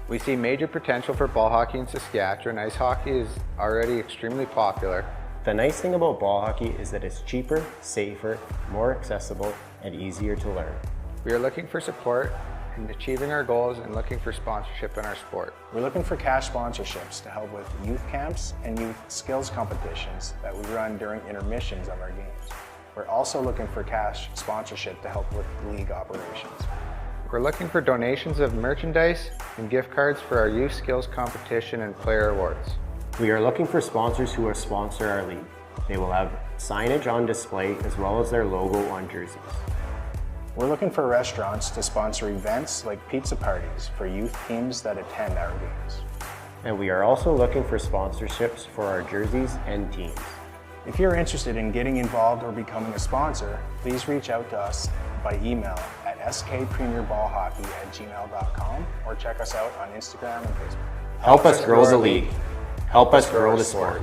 We see major potential for ball hockey in Saskatchewan. Ice hockey is already extremely popular. The nice thing about ball hockey is that it's cheaper, safer, more accessible, and easier to learn. We are looking for support in achieving our goals and looking for sponsorship in our sport. We're looking for cash sponsorships to help with youth camps and youth skills competitions that we run during intermissions of our games. We're also looking for cash sponsorship to help with league operations. We're looking for donations of merchandise and gift cards for our youth skills competition and player awards. We are looking for sponsors who will sponsor our league. They will have signage on display as well as their logo on jerseys. We're looking for restaurants to sponsor events like pizza parties for youth teams that attend our games. And we are also looking for sponsorships for our jerseys and teams. If you're interested in getting involved or becoming a sponsor, please reach out to us by email at skpremierballhockey@gmail.com or check us out on Instagram and Facebook. Help us grow the league. Help us grow the sport.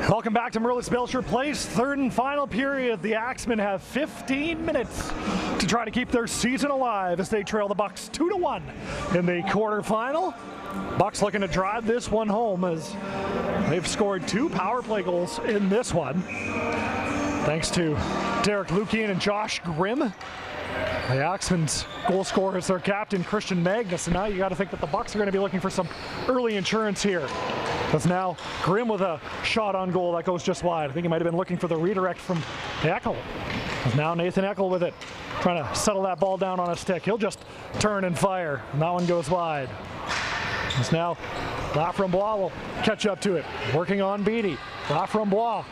Welcome back to Merlis Belcher Place. Third and final period. The Axemen have 15 minutes to try to keep their season alive as they trail the Bucks 2-1 in the quarterfinal. Bucks looking to drive this one home as they've scored 2 power play goals in this one. Thanks to Derek Lukian and Josh Grimm. The Axemen's goal scorer is their captain, Christian Magnus, and now you got to think that the Bucks are going to be looking for some early insurance here. That's now Grimm with a shot on goal that goes just wide. I think he might have been looking for the redirect from Eckel. Now Nathan Eckel with it. trying to settle that ball down on a stick. He'll just turn and fire, and that one goes wide. It's now Laframbois will catch up to it, working on Beatty. Laframbois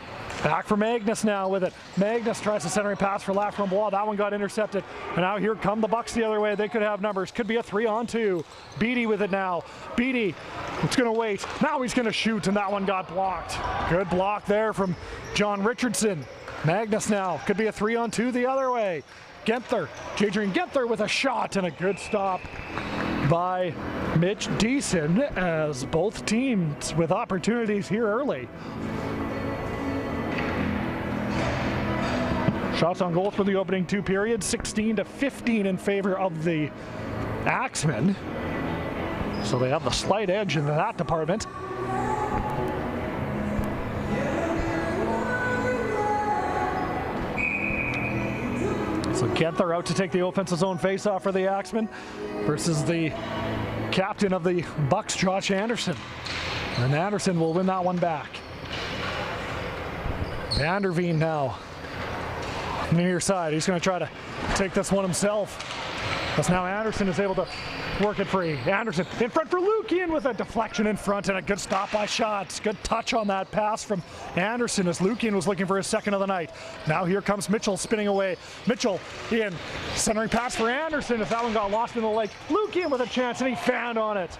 back for Magnus now with it. Magnus tries to centering pass for Laframbois. That one got intercepted. And now here come the Bucks the other way. They could have numbers. Could be a 3-on-2. Beatty with it now. Beatty, it's going to wait. Now he's going to shoot, and that one got blocked. Good block there from John Richardson. Magnus now. Could be a 3-on-2 the other way. Genther, Jadrian Genther with a shot, and a good stop by Mitch Deason, as both teams with opportunities here early. Shots on goal for the opening 2 periods, 16-15 in favor of the Axemen. So they have the slight edge in that department. So Genther out to take the offensive zone faceoff for the Axemen versus the captain of the Bucks, Josh Anderson. And Anderson will win that one back. Vanderveen now near side. He's going to try to take this one himself. As now Anderson is able to work it free. Anderson in front for Lukian with a deflection in front and a good stop by Shots. Good touch on that pass from Anderson as Lukian was looking for his second of the night. Now here comes Mitchell spinning away. Mitchell in centering pass for Anderson. If that one got lost in the lake, Lukian with a chance and he found on it.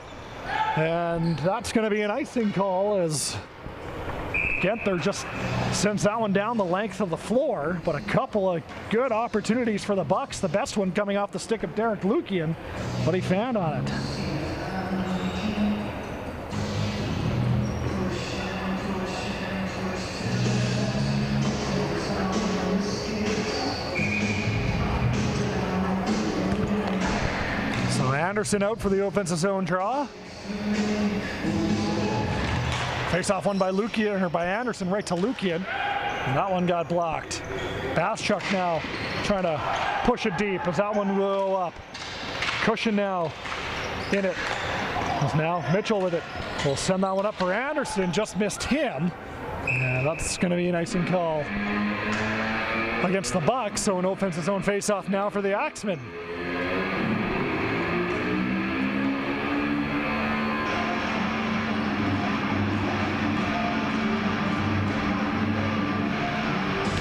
And that's going to be an icing call as Genther just sends that one down the length of the floor, but a couple of good opportunities for the Bucks. The best one coming off the stick of Derek Lukian, but he found on it. So Anderson out for the offensive zone draw. Face-off one by Lukian, or by Anderson, right to Lukian. And that one got blocked. Baschuk now trying to push it deep as that one will go up. Cushion now in it. As now Mitchell with it. Will send that one up for Anderson. Just missed him. And that's going to be an icing call against the Bucks. So an offensive zone face-off now for the Axemen.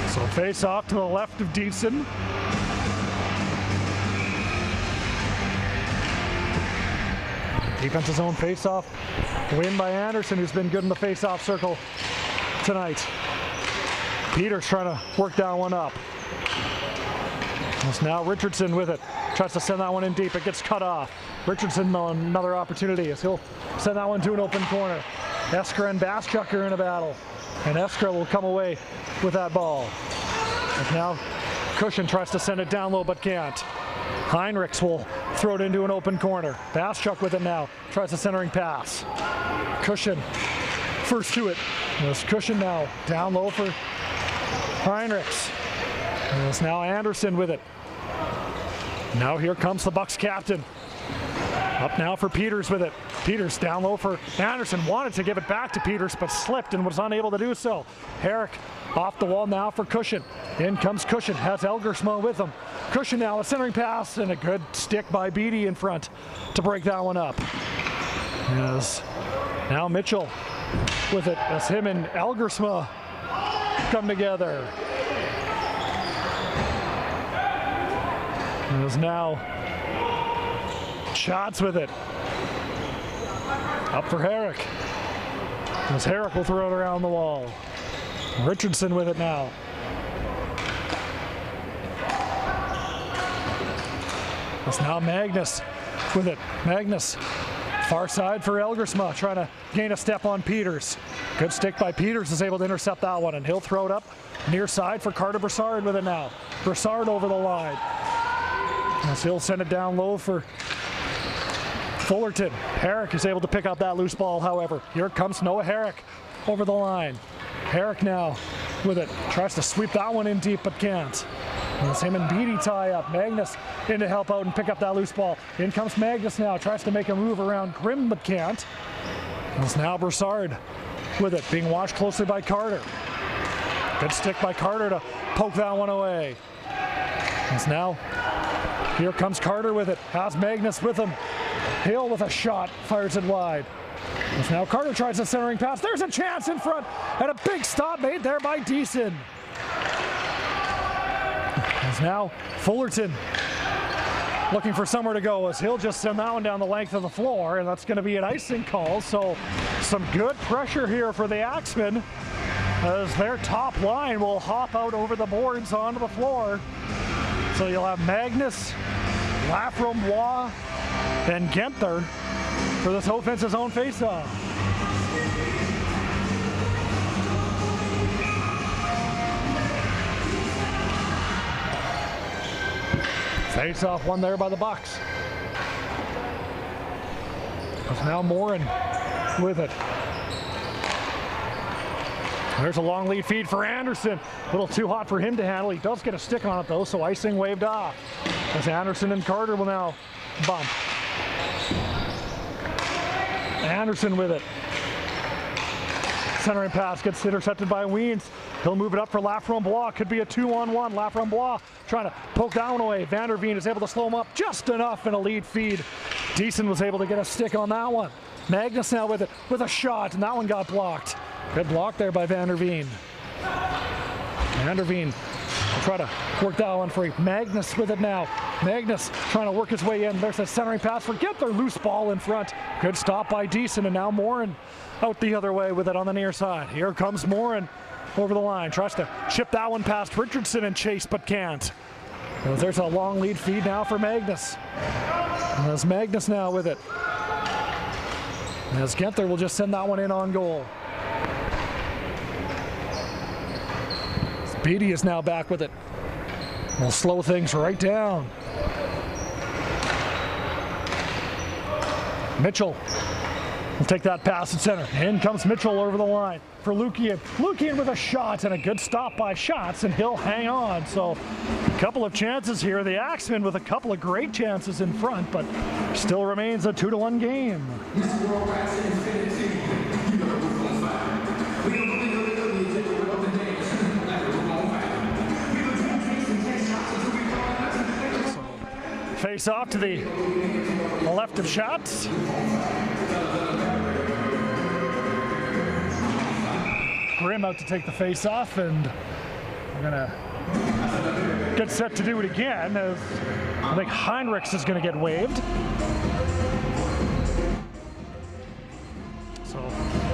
So face off to the left of Deason. Defensive zone face off. Win by Anderson, who's been good in the face off circle tonight. Peters trying to work that one up. It's now Richardson with it. Tries to send that one in deep. It gets cut off. Richardson on another opportunity as he'll send that one to an open corner. Eskra and Baschuk are in a battle. And Eskra will come away with that ball. And now Cushion tries to send it down low but can't. Heinrichs will throw it into an open corner. Baschuk with it now. Tries a centering pass. Cushion first to it. There's Cushion now down low for Heinrichs. And it's now Anderson with it. Now here comes the Bucks captain. Up now for Peters with it. Peters down low for Anderson. Wanted to give it back to Peters, but slipped and was unable to do so. Herrick off the wall now for Cushion. In comes Cushion. Has Elgersma with him. Cushion now a centering pass and a good stick by Beatty in front to break that one up. Yes. Now Mitchell with it as him and Elgersma come together. There's now Shots with it. Up for Herrick. As Herrick will throw it around the wall. Richardson with it now. It's now Magnus with it. Magnus, far side for Elgersma, trying to gain a step on Peters. Good stick by Peters, is able to intercept that one, and he'll throw it up near side for Carter Broussard with it now. Broussard over the line. As he'll send it down low for Fullerton. Herrick is able to pick up that loose ball, however. Here comes Noah Herrick over the line. Herrick now with it. Tries to sweep that one in deep, but can't. And it's him and Beatty tie up. Magnus in to help out and pick up that loose ball. In comes Magnus now. Tries to make a move around Grimm, but can't. And it's now Broussard with it, being watched closely by Carter. Good stick by Carter to poke that one away. As now, here comes Carter with it. Has Magnus with him. Hill with a shot, fires it wide. As now Carter tries a centering pass. There's a chance in front, and a big stop made there by Deason. As now Fullerton looking for somewhere to go, as he'll just send that one down the length of the floor, and that's going to be an icing call. So some good pressure here for the Axemen, as their top line will hop out over the boards onto the floor. So you'll have Magnus, Laframboise, and Genther for this offensive zone faceoff. Face-off one there by the Bucks. It's now Morin with it. There's a long lead feed for Anderson. A little too hot for him to handle. He does get a stick on it though, so icing waved off. As Anderson and Carter will now bump. Anderson with it. Centering pass gets intercepted by Weens. He'll move it up for Laframboise. Could be a 2-on-1. Laframboise trying to poke that one away. Vanderveen is able to slow him up just enough in a lead feed. Deason was able to get a stick on that one. Magnus now with it, with a shot, and that one got blocked. Good block there by Vanderveen. Vanderveen will try to work that one free. Magnus with it now. Magnus trying to work his way in. There's a centering pass for Genther. Loose ball in front. Good stop by Deason, and now Morin out the other way with it on the near side. Here comes Morin over the line. Tries to chip that one past Richardson and chase, but can't. Well, there's a long lead feed now for Magnus. And there's Magnus now with it. As Genther will just send that one in on goal. Beatty is now back with it. We'll slow things right down. Mitchell will take that pass at center. In comes Mitchell over the line for Lukian. Lukian with a shot, and a good stop by Shots, and he'll hang on. So a couple of chances here. The Axemen with a couple of great chances in front, but still remains a 2-1 game. Face off to the left of Shots. Grimm out to take the face off, and we're gonna get set to do it again, as I think Heinrichs is gonna get waived. So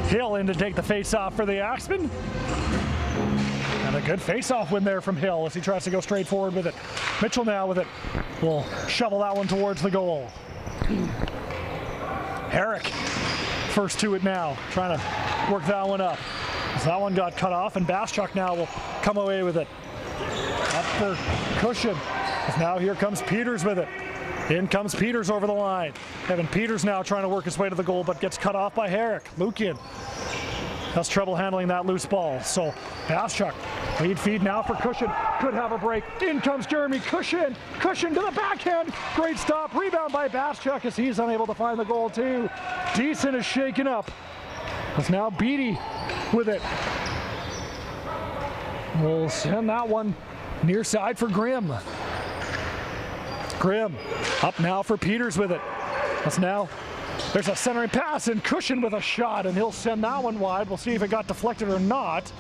Hill in to take the face off for the Axemen. And a good face-off win there from Hill as he tries to go straight forward with it. Mitchell now with it. Will shovel that one towards the goal. Herrick first to it now, trying to work that one up. So that one got cut off, and Baschuk now will come away with it. Up for Cushion. Now here comes Peters with it. In comes Peters over the line. Evan Peters now trying to work his way to the goal, but gets cut off by Herrick. Lukian has trouble handling that loose ball. So Baschuk, lead feed now for Cushion. Could have a break. In comes Jeremy Cushion. Cushion to the backhand. Great stop. Rebound by Baschuk as he's unable to find the goal too. Deason is shaken up. It's now Beatty with it. We'll send that one near side for Grimm. Grimm up now for Peters with it. That's now, there's a centering pass, and Cushion with a shot, and he'll send that one wide. We'll see if it got deflected or not.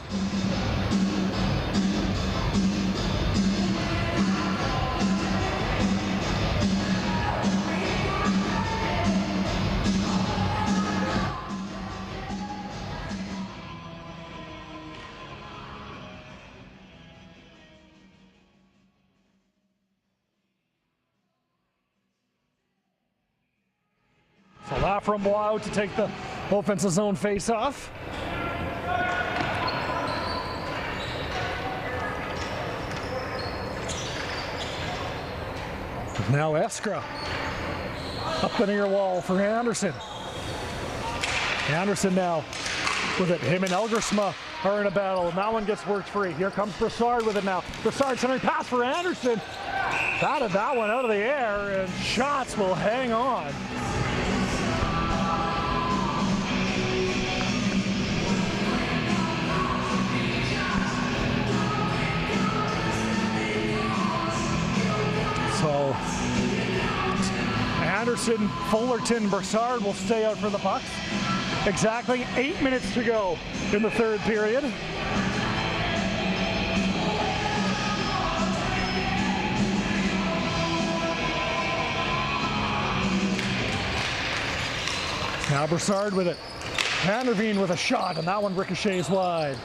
So Laframboise out to take the offensive zone face-off. Now Eskra up the near wall for Anderson. Anderson now with it. Him and Elgersma are in a battle, and that one gets worked free. Here comes Broussard with it now. Broussard centering pass for Anderson. Batted that one out of the air, and Shots will hang on. So Anderson, Fullerton, Broussard will stay out for the Bucks. Exactly 8 minutes to go in the third period. Now Broussard with it. Vanderveen with a shot, and that one ricochets wide.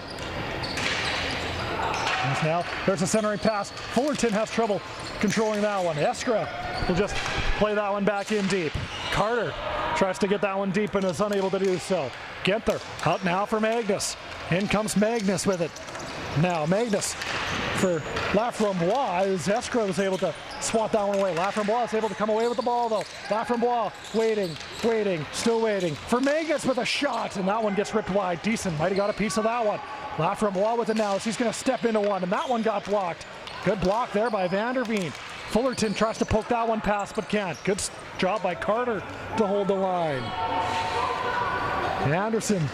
And now there's a centering pass. Fullerton has trouble controlling that one. Eskra will just play that one back in deep. Carter tries to get that one deep and is unable to do so. Genther out now for Magnus. In comes Magnus with it. Now Magnus for Laframboise, as Eskra was able to swat that one away. Laframboise is able to come away with the ball though. Laframboise waiting, still waiting for Magnus with a shot, and that one gets ripped wide. Decent might have got a piece of that one. Laframboise with it now as he's going to step into one, and that one got blocked. Good block there by Vanderveen. Fullerton tries to poke that one past but can't. Good job by Carter to hold the line. Anderson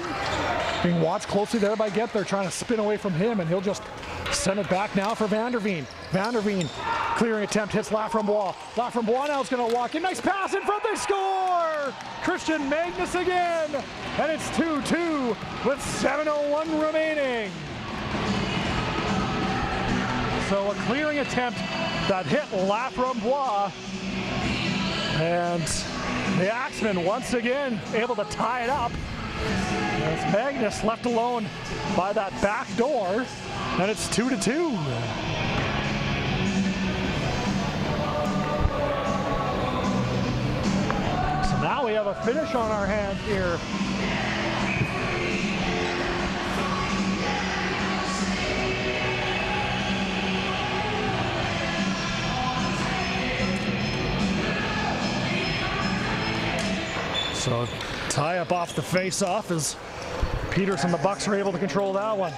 being watched closely there by Genther, trying to spin away from him, and he'll just send it back now for Vanderveen. Vanderveen, clearing attempt, hits Laframboise. Laframboise now is going to walk in. Nice pass in front, they score! Christian Magnus again, and it's 2-2 with 7:01 remaining. So a clearing attempt that hit Laframboise, and the Axemen once again able to tie it up. As Magnus left alone by that back door, and it's 2-2. So now we have a finish on our hands here. So tie up off the face-off as Peters and the Bucks are able to control that one.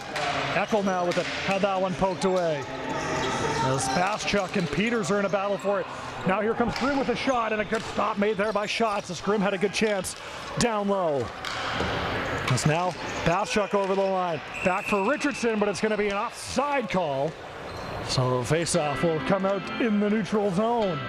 Eckel now with it, had that one poked away. As Baschuk and Peters are in a battle for it. Now here comes Grimm with a shot, and a good stop made there by Shots as Grimm had a good chance down low. As now Baschuk over the line. Back for Richardson, but it's going to be an offside call. So the face-off will come out in the neutral zone.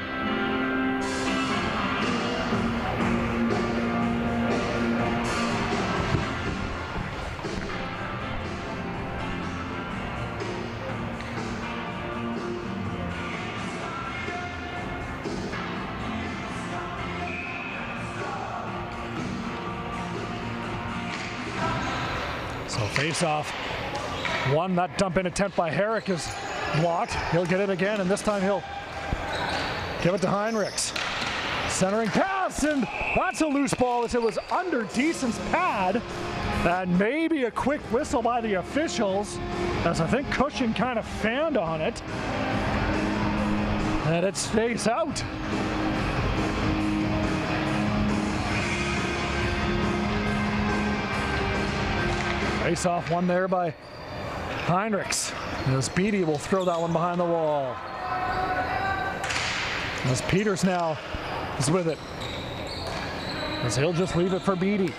So face-off, one, that dump-in attempt by Herrick is blocked. He'll get it again, and this time he'll give it to Heinrichs. Centering pass, and that's a loose ball as it was under Deason's pad. And maybe a quick whistle by the officials, as I think Cushing kind of fanned on it. And it stays out. Face-off one there by Heinrichs. As Beattie will throw that one behind the wall. As Peters now is with it. As he'll just leave it for Beattie.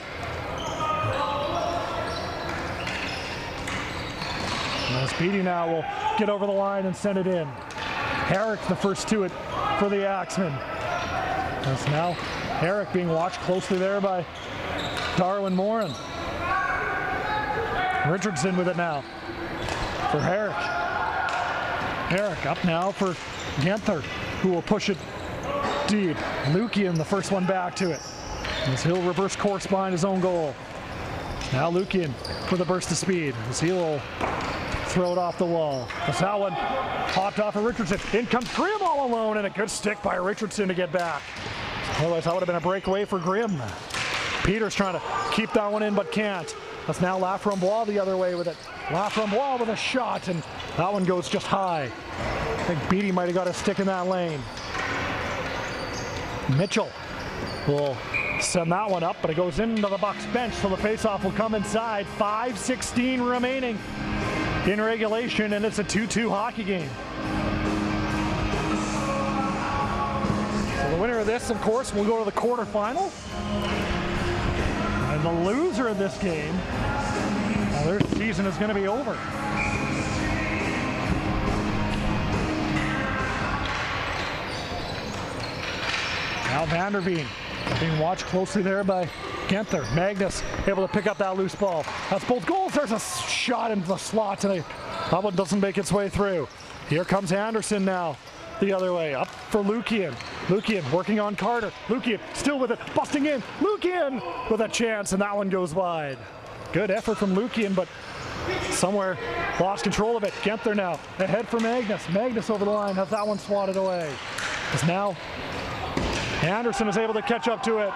As Beattie now will get over the line and send it in. Herrick the first to it for the Axemen. As now Herrick being watched closely there by Darwin Morin. Richardson with it now for Herrick. Herrick up now for Genther, who will push it deep. Lukian, the first one back to it. As he'll reverse course behind his own goal. Now Lukian for the burst of speed. As he'll throw it off the wall. As that one popped off of Richardson. In comes Grimm all alone, and a good stick by Richardson to get back. Otherwise that would have been a breakaway for Grimm. Peters trying to keep that one in but can't. That's now Laframboise the other way with it. Laframboise with a shot, and that one goes just high. I think Beattie might have got a stick in that lane. Mitchell will send that one up, but it goes into the Bucks bench, so the faceoff will come inside. 5:16 remaining in regulation, and it's a 2-2 hockey game. So the winner of this, of course, will go to the quarterfinal. And the loser of this game, well, their season is going to be over. Now Vanderveen being watched closely there by Genther. Magnus able to pick up that loose ball. That's both goals. There's a shot into the slot, and that one doesn't make its way through. Here comes Anderson now. The other way, up for Lukian. Lukian working on Carter. Lukian still with it, busting in. Lukian with a chance, and that one goes wide. Good effort from Lukian, but somewhere lost control of it. Genther now ahead for Magnus. Magnus over the line, has that one swatted away. As now Anderson is able to catch up to it.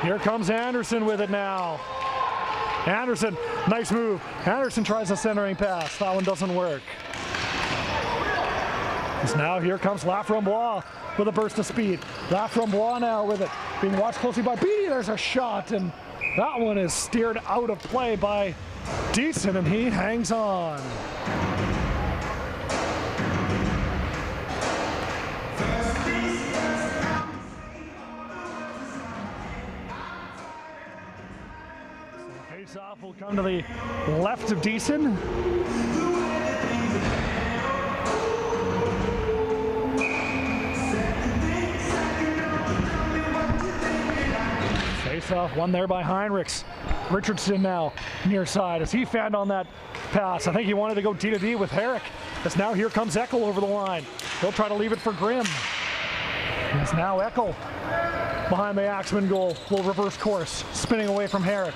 Here comes Anderson with it now. Anderson, nice move. Anderson tries a centering pass. That one doesn't work. As now here comes Laframboise with a burst of speed. Laframboise now with it. Being watched closely by Beattie. There's a shot, and that one is steered out of play by Deason, and he hangs on. Face-off will come to the left of Deason. Face-off won there by Heinrichs. Richardson now near side as he fanned on that pass. I think he wanted to go D-to-D with Herrick. As now here comes Eckel over the line. He'll try to leave it for Grimm. As now Eckel behind the Axemen goal will reverse course, spinning away from Herrick.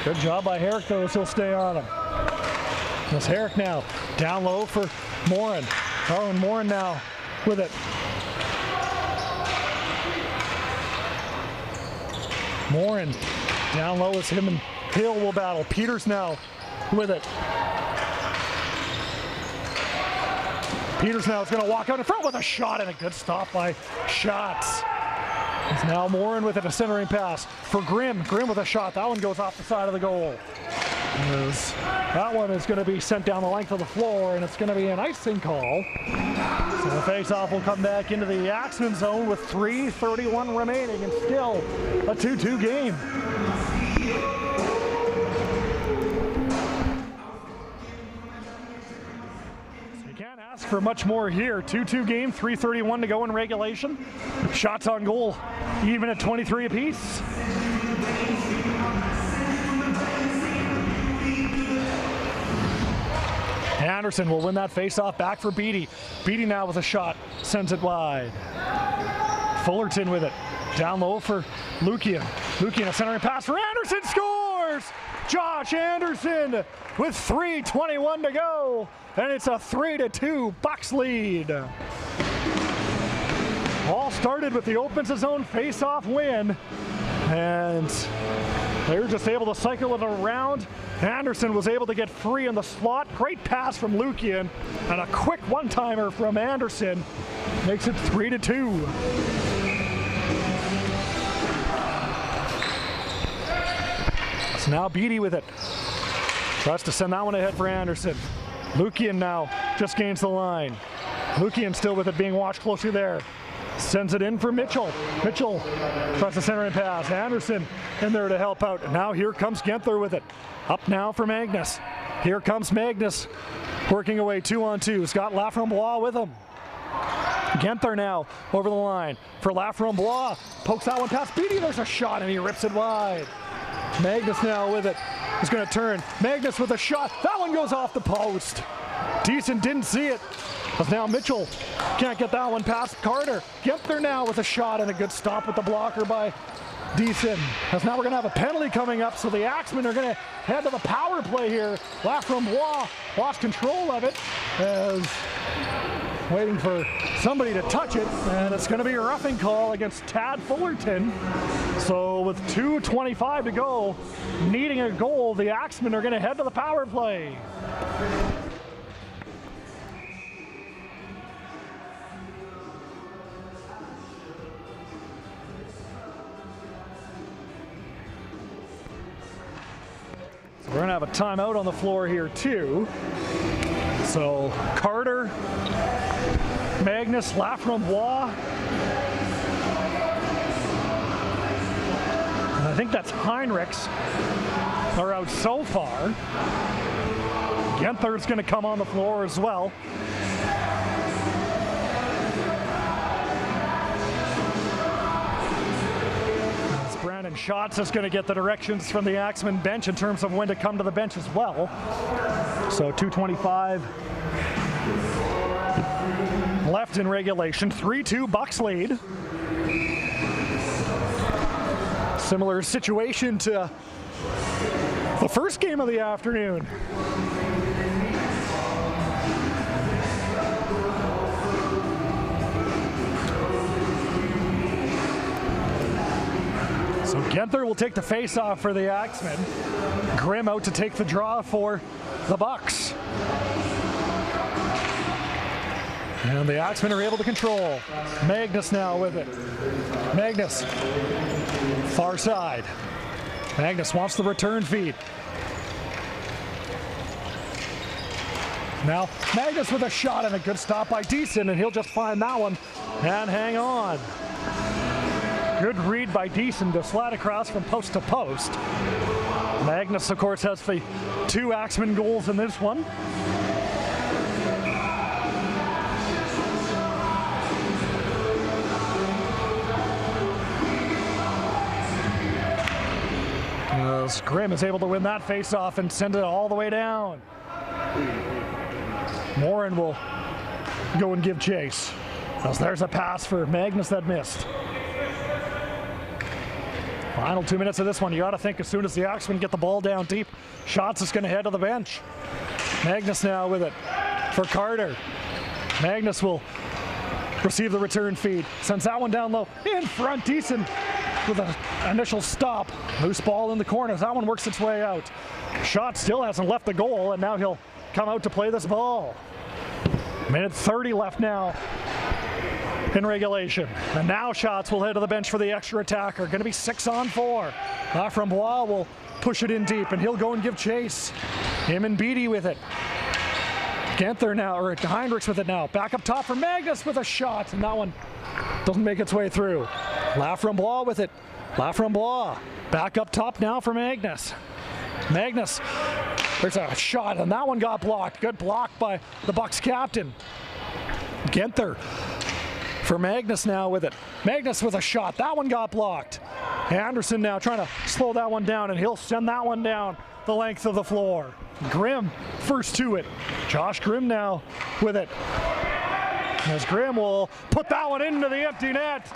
Good job by Herrick though, as he'll stay on him. As Herrick now down low for Morin. Oh, and Morin now with it. Morin down low as him and Hill will battle. Peters now with it. Peters now is going to walk out in front with a shot, and a good stop by Schatz. It's now Morin with it, a centering pass for Grimm. Grimm with a shot. That one goes off the side of the goal. That one is going to be sent down the length of the floor, and it's going to be an icing call. So the face-off will come back into the Axemen zone with 3:31 remaining, and still a 2-2 game. So you can't ask for much more here. 2-2 game, 3:31 to go in regulation. Shots on goal, even at 23 apiece. Anderson will win that face-off back for Beattie. Beattie now with a shot, sends it wide. Fullerton with it, down low for Lukian. Lukian a centering pass for Anderson, scores! Josh Anderson with 3:21 to go, and it's a 3-2 Bucks lead. All started with the opens his own face-off win, and they were just able to cycle it around. Anderson was able to get free in the slot. Great pass from Lukian, and a quick one-timer from Anderson makes it 3-2. So now Beattie with it. Tries to send that one ahead for Anderson. Lukian now just gains the line. Lukian still with it, being watched closely there. Sends it in for Mitchell. Mitchell tries to center and pass. Anderson in there to help out. And now here comes Genther with it. Up now for Magnus. Here comes Magnus working away 2-on-2. Scott Laframboise with him. Genther now over the line for Laframboise. Pokes that one past Beattie. There's a shot and he rips it wide. Magnus now with it. He's going to turn. Magnus with a shot. That one goes off the post. Deason didn't see it. But now Mitchell can't get that one past Carter. Genther now with a shot and a good stop with the blocker by Deason. As now we're going to have a penalty coming up, so the Axemen are going to head to the power play here. Laframboise lost control of it as waiting for somebody to touch it, and it's going to be a roughing call against Tad Fullerton. So with 2:25 to go, needing a goal, the Axemen are going to head to the power play. We're going to have a timeout on the floor here too. So Carter, Magnus, Laframboise, and I think that's Heinrichs are out so far. Genther's going to come on the floor as well. and Schatz is going to get the directions from the Axemen bench in terms of when to come to the bench as well. So 2:25 left in regulation. 3-2 Bucks lead. Similar situation to the first game of the afternoon. So Genther will take the face-off for the Axemen. Grimm out to take the draw for the Bucks. And the Axemen are able to control. Magnus now with it. Magnus, far side. Magnus wants the return feed. Now Magnus with a shot and a good stop by Deason, and he'll just find that one and hang on. Good read by Deason to slide across from post to post. Magnus, of course, has the 2 Axemen goals in this one. As Grimm is able to win that face-off and send it all the way down. Morin will go and give chase. As there's a pass for Magnus that missed. Final 2 minutes of this one. You got to think as soon as the Axemen get the ball down deep, Schatz is going to head to the bench. Magnus now with it for Carter. Magnus will receive the return feed. Sends that one down low. In front, Deason with an initial stop. Loose ball in the corners. That one works its way out. Schatz still hasn't left the goal, and now he'll come out to play this ball. Minute 30 left now in regulation. And now Schatz will head to the bench for the extra attacker. Going to be 6-on-4. Laframboise will push it in deep, and he'll go and give chase. Him and Beattie with it. Genther now, or Heinrichs with it now. Back up top for Magnus with a shot, and that one doesn't make its way through. Laframboise with it. Laframboise back up top now for Magnus. Magnus, there's a shot, and that one got blocked. Good block by the Bucks captain. Genther for Magnus now with it. Magnus with a shot. That one got blocked. Anderson now trying to slow that one down, and he'll send that one down the length of the floor. Grimm first to it. Josh Grimm now with it. As Grimm will put that one into the empty net.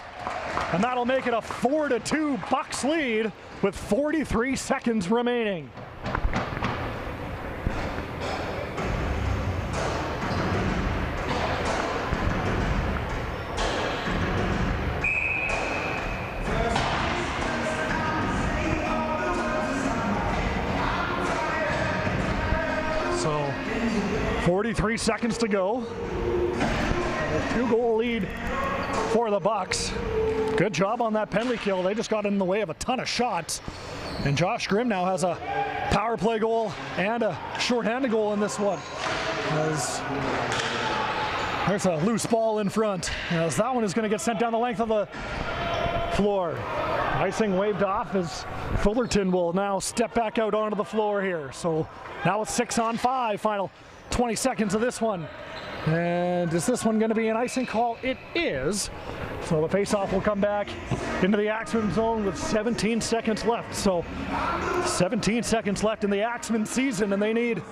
And that'll make it a 4-2 Bucks lead with 43 seconds remaining. So 43 seconds to go. A 2-goal lead for the Bucks. Good job on that penalty kill. They just got in the way of a ton of shots. And Josh Grimm now has a power play goal and a shorthanded goal in this one. As there's a loose ball in front. As that one is going to get sent down the length of the floor. Icing waved off as Fullerton will now step back out onto the floor here. So now it's 6-on-5, final 20 seconds of this one. And is this one going to be an icing call? It is. So the faceoff will come back into the Axemen zone with 17 seconds left. So 17 seconds left in the Axemen season, and they need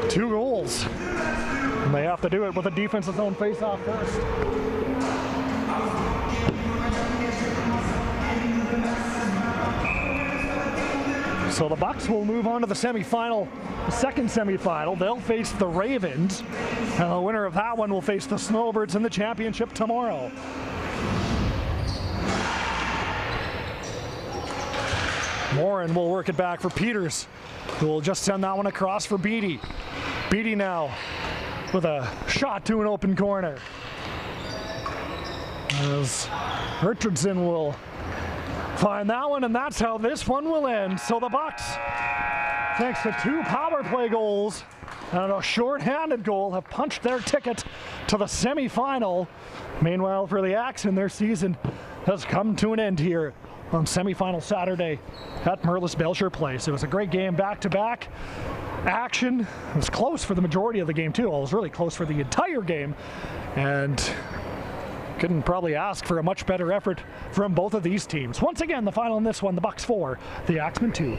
2 goals. And they have to do it with a defensive zone faceoff first. So the Bucks will move on to the semifinal, the second semifinal. They'll face the Ravens, and the winner of that one will face the Snowbirds in the championship tomorrow. Morin will work it back for Peters, who will just send that one across for Beattie. Beattie now with a shot to an open corner. As Richardson will find that one, and that's how this one will end. So the Bucks, thanks to 2 power play goals and a short-handed goal, have punched their ticket to the semifinal. Meanwhile, for the Axemen, their season has come to an end here on semifinal Saturday at Merlis Belcher Place. It was a great game, back-to-back action. It was close for the majority of the game too. It was really close for the entire game, and Couldn't probably ask for a much better effort from both of these teams. Once again, the final in this one, the Bucks 4, the Axemen 2.